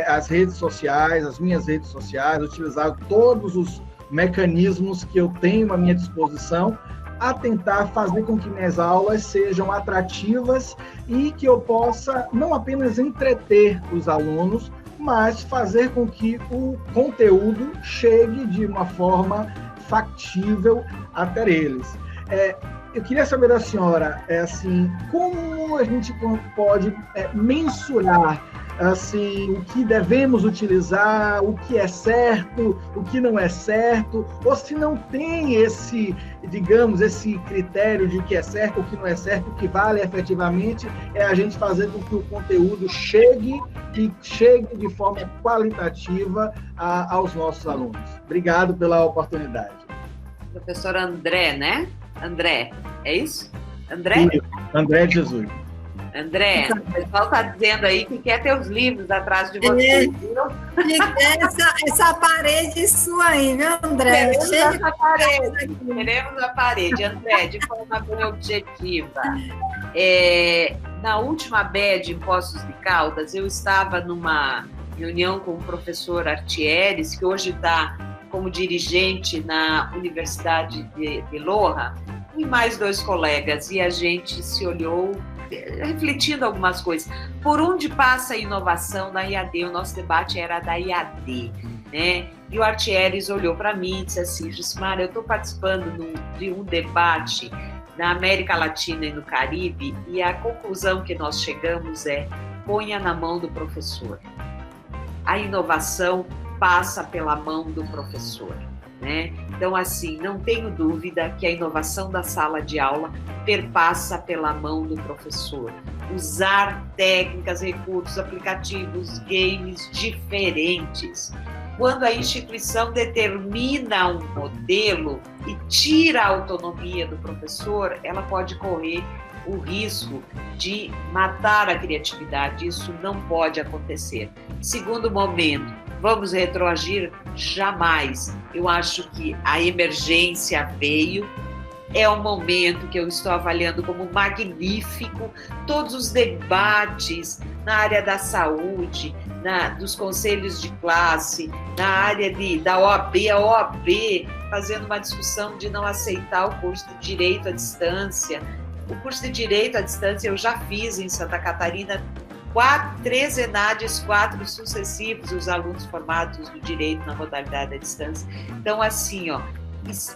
as redes sociais, as minhas redes sociais, utilizado todos os mecanismos que eu tenho à minha disposição a tentar fazer com que minhas aulas sejam atrativas e que eu possa não apenas entreter os alunos, mas fazer com que o conteúdo chegue de uma forma factível até eles. Eu queria saber da senhora, assim, como a gente pode mensurar assim, o que devemos utilizar, o que é certo, o que não é certo, ou se não tem esse, digamos, esse critério de o que é certo, o que não é certo, o que vale efetivamente é a gente fazer com que o conteúdo chegue de forma qualitativa aos nossos alunos. Obrigado pela oportunidade. Professor André, né? André, é isso? André? André Jesus. André, o pessoal está dizendo aí que quer ter os livros atrás de você, viu? Essa parede sua aí, viu, André? Queremos a parede, André, de forma bem objetiva. Na última BED em Poços de Caldas, eu estava numa reunião com o professor Artieres, que hoje está como dirigente na Universidade de Loja, e mais 2 colegas, e a gente se olhou refletindo algumas coisas. Por onde passa a inovação na IAD? O nosso debate era da IAD, né? E o Artieres olhou para mim e disse assim: Jucimara, eu estou participando de um debate na América Latina e no Caribe, e a conclusão que nós chegamos é: ponha na mão do professor. A inovação passa pela mão do professor, né? Então, assim, não tenho dúvida que a inovação da sala de aula perpassa pela mão do professor. Usar técnicas, recursos, aplicativos, games diferentes. Quando a instituição determina um modelo e tira a autonomia do professor, ela pode correr o risco de matar a criatividade. Isso não pode acontecer. Segundo momento, vamos retroagir? Jamais. Eu acho que a emergência veio, É um momento que eu estou avaliando como magnífico, todos os debates na área da saúde, dos conselhos de classe, na área da OAB, a OAB fazendo uma discussão de não aceitar o curso de Direito à Distância. O curso de Direito à Distância eu já fiz em Santa Catarina, 3 ENADs, 4 sucessivos, os alunos formados no Direito na modalidade à distância. Então, assim,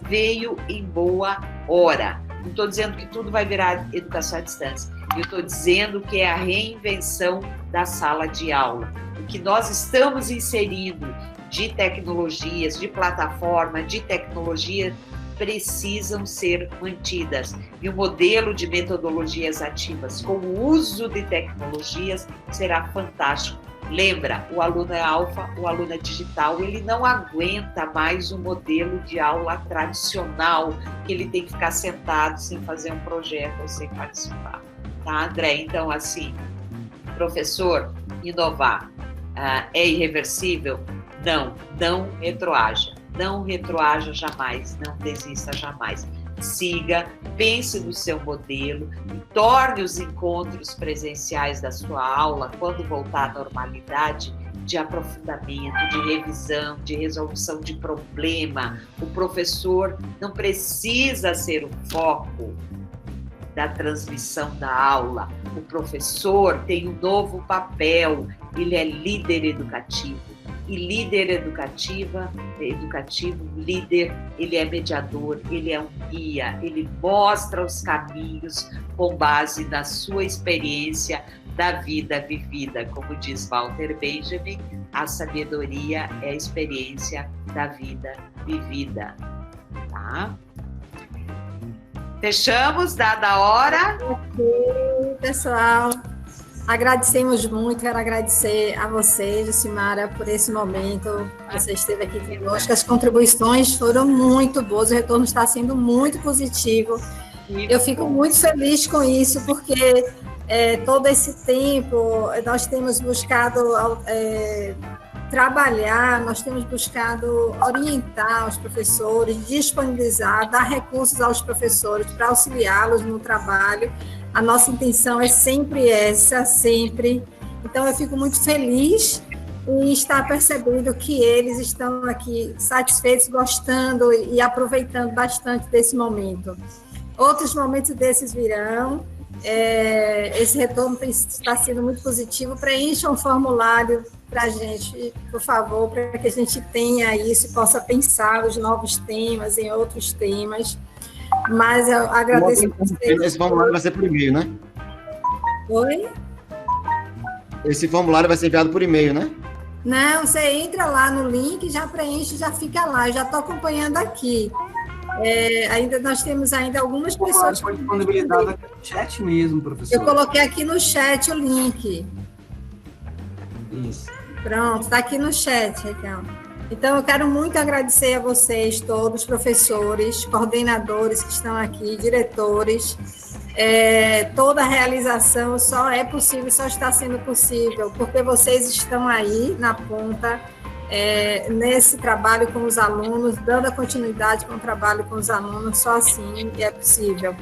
veio em boa hora. Não estou dizendo que tudo vai virar educação à distância. Eu estou dizendo que é a reinvenção da sala de aula. O que nós estamos inserindo de tecnologias, de plataforma, de tecnologia, precisam ser mantidas. E o modelo de metodologias ativas com o uso de tecnologias será fantástico. Lembra, o aluno é alfa, o aluno é digital, ele não aguenta mais um modelo de aula tradicional, que ele tem que ficar sentado sem fazer um projeto ou sem participar. Tá, André? Então, assim, professor, inovar é irreversível? Não retroaja. Não retroaja jamais, não desista jamais. Siga, pense no seu modelo e torne os encontros presenciais da sua aula, quando voltar à normalidade, de aprofundamento, de revisão, de resolução de problema. O professor não precisa ser o foco da transmissão da aula. O professor tem um novo papel, ele é líder educativo. E líder educativo, líder, ele é mediador, ele é um guia, ele mostra os caminhos com base na sua experiência da vida vivida. Como diz Walter Benjamin, a sabedoria é a experiência da vida vivida. Tá? Fechamos, dada a hora? Ok, pessoal. Agradecemos muito, quero agradecer a você, Jucimara, por esse momento que você esteve aqui conosco. As contribuições foram muito boas, o retorno está sendo muito positivo. Eu fico muito feliz com isso, porque todo esse tempo nós temos buscado trabalhar, nós temos buscado orientar os professores, disponibilizar, dar recursos aos professores para auxiliá-los no trabalho. A nossa intenção é sempre essa, sempre. Então, eu fico muito feliz em estar percebendo que eles estão aqui satisfeitos, gostando e aproveitando bastante desse momento. Outros momentos desses virão. Esse retorno está sendo muito positivo. Preencha um formulário para a gente, por favor, para que a gente tenha isso e possa pensar os novos temas, em outros temas. Mas eu agradeço. Esse formulário vai ser por e-mail, né? Oi? Esse formulário vai ser enviado por e-mail, né? Não, você entra lá no link, já preenche, já fica lá. Eu já estou acompanhando aqui. Nós temos ainda algumas pessoas. Foi disponibilizado aqui no chat mesmo, professor. Eu coloquei aqui no chat o link. Isso. Pronto, está aqui no chat, Raquel. Então, eu quero muito agradecer a vocês todos, professores, coordenadores que estão aqui, diretores. Toda a realização só é possível, só está sendo possível, porque vocês estão aí na ponta, nesse trabalho com os alunos, dando a continuidade com o trabalho com os alunos, só assim é possível.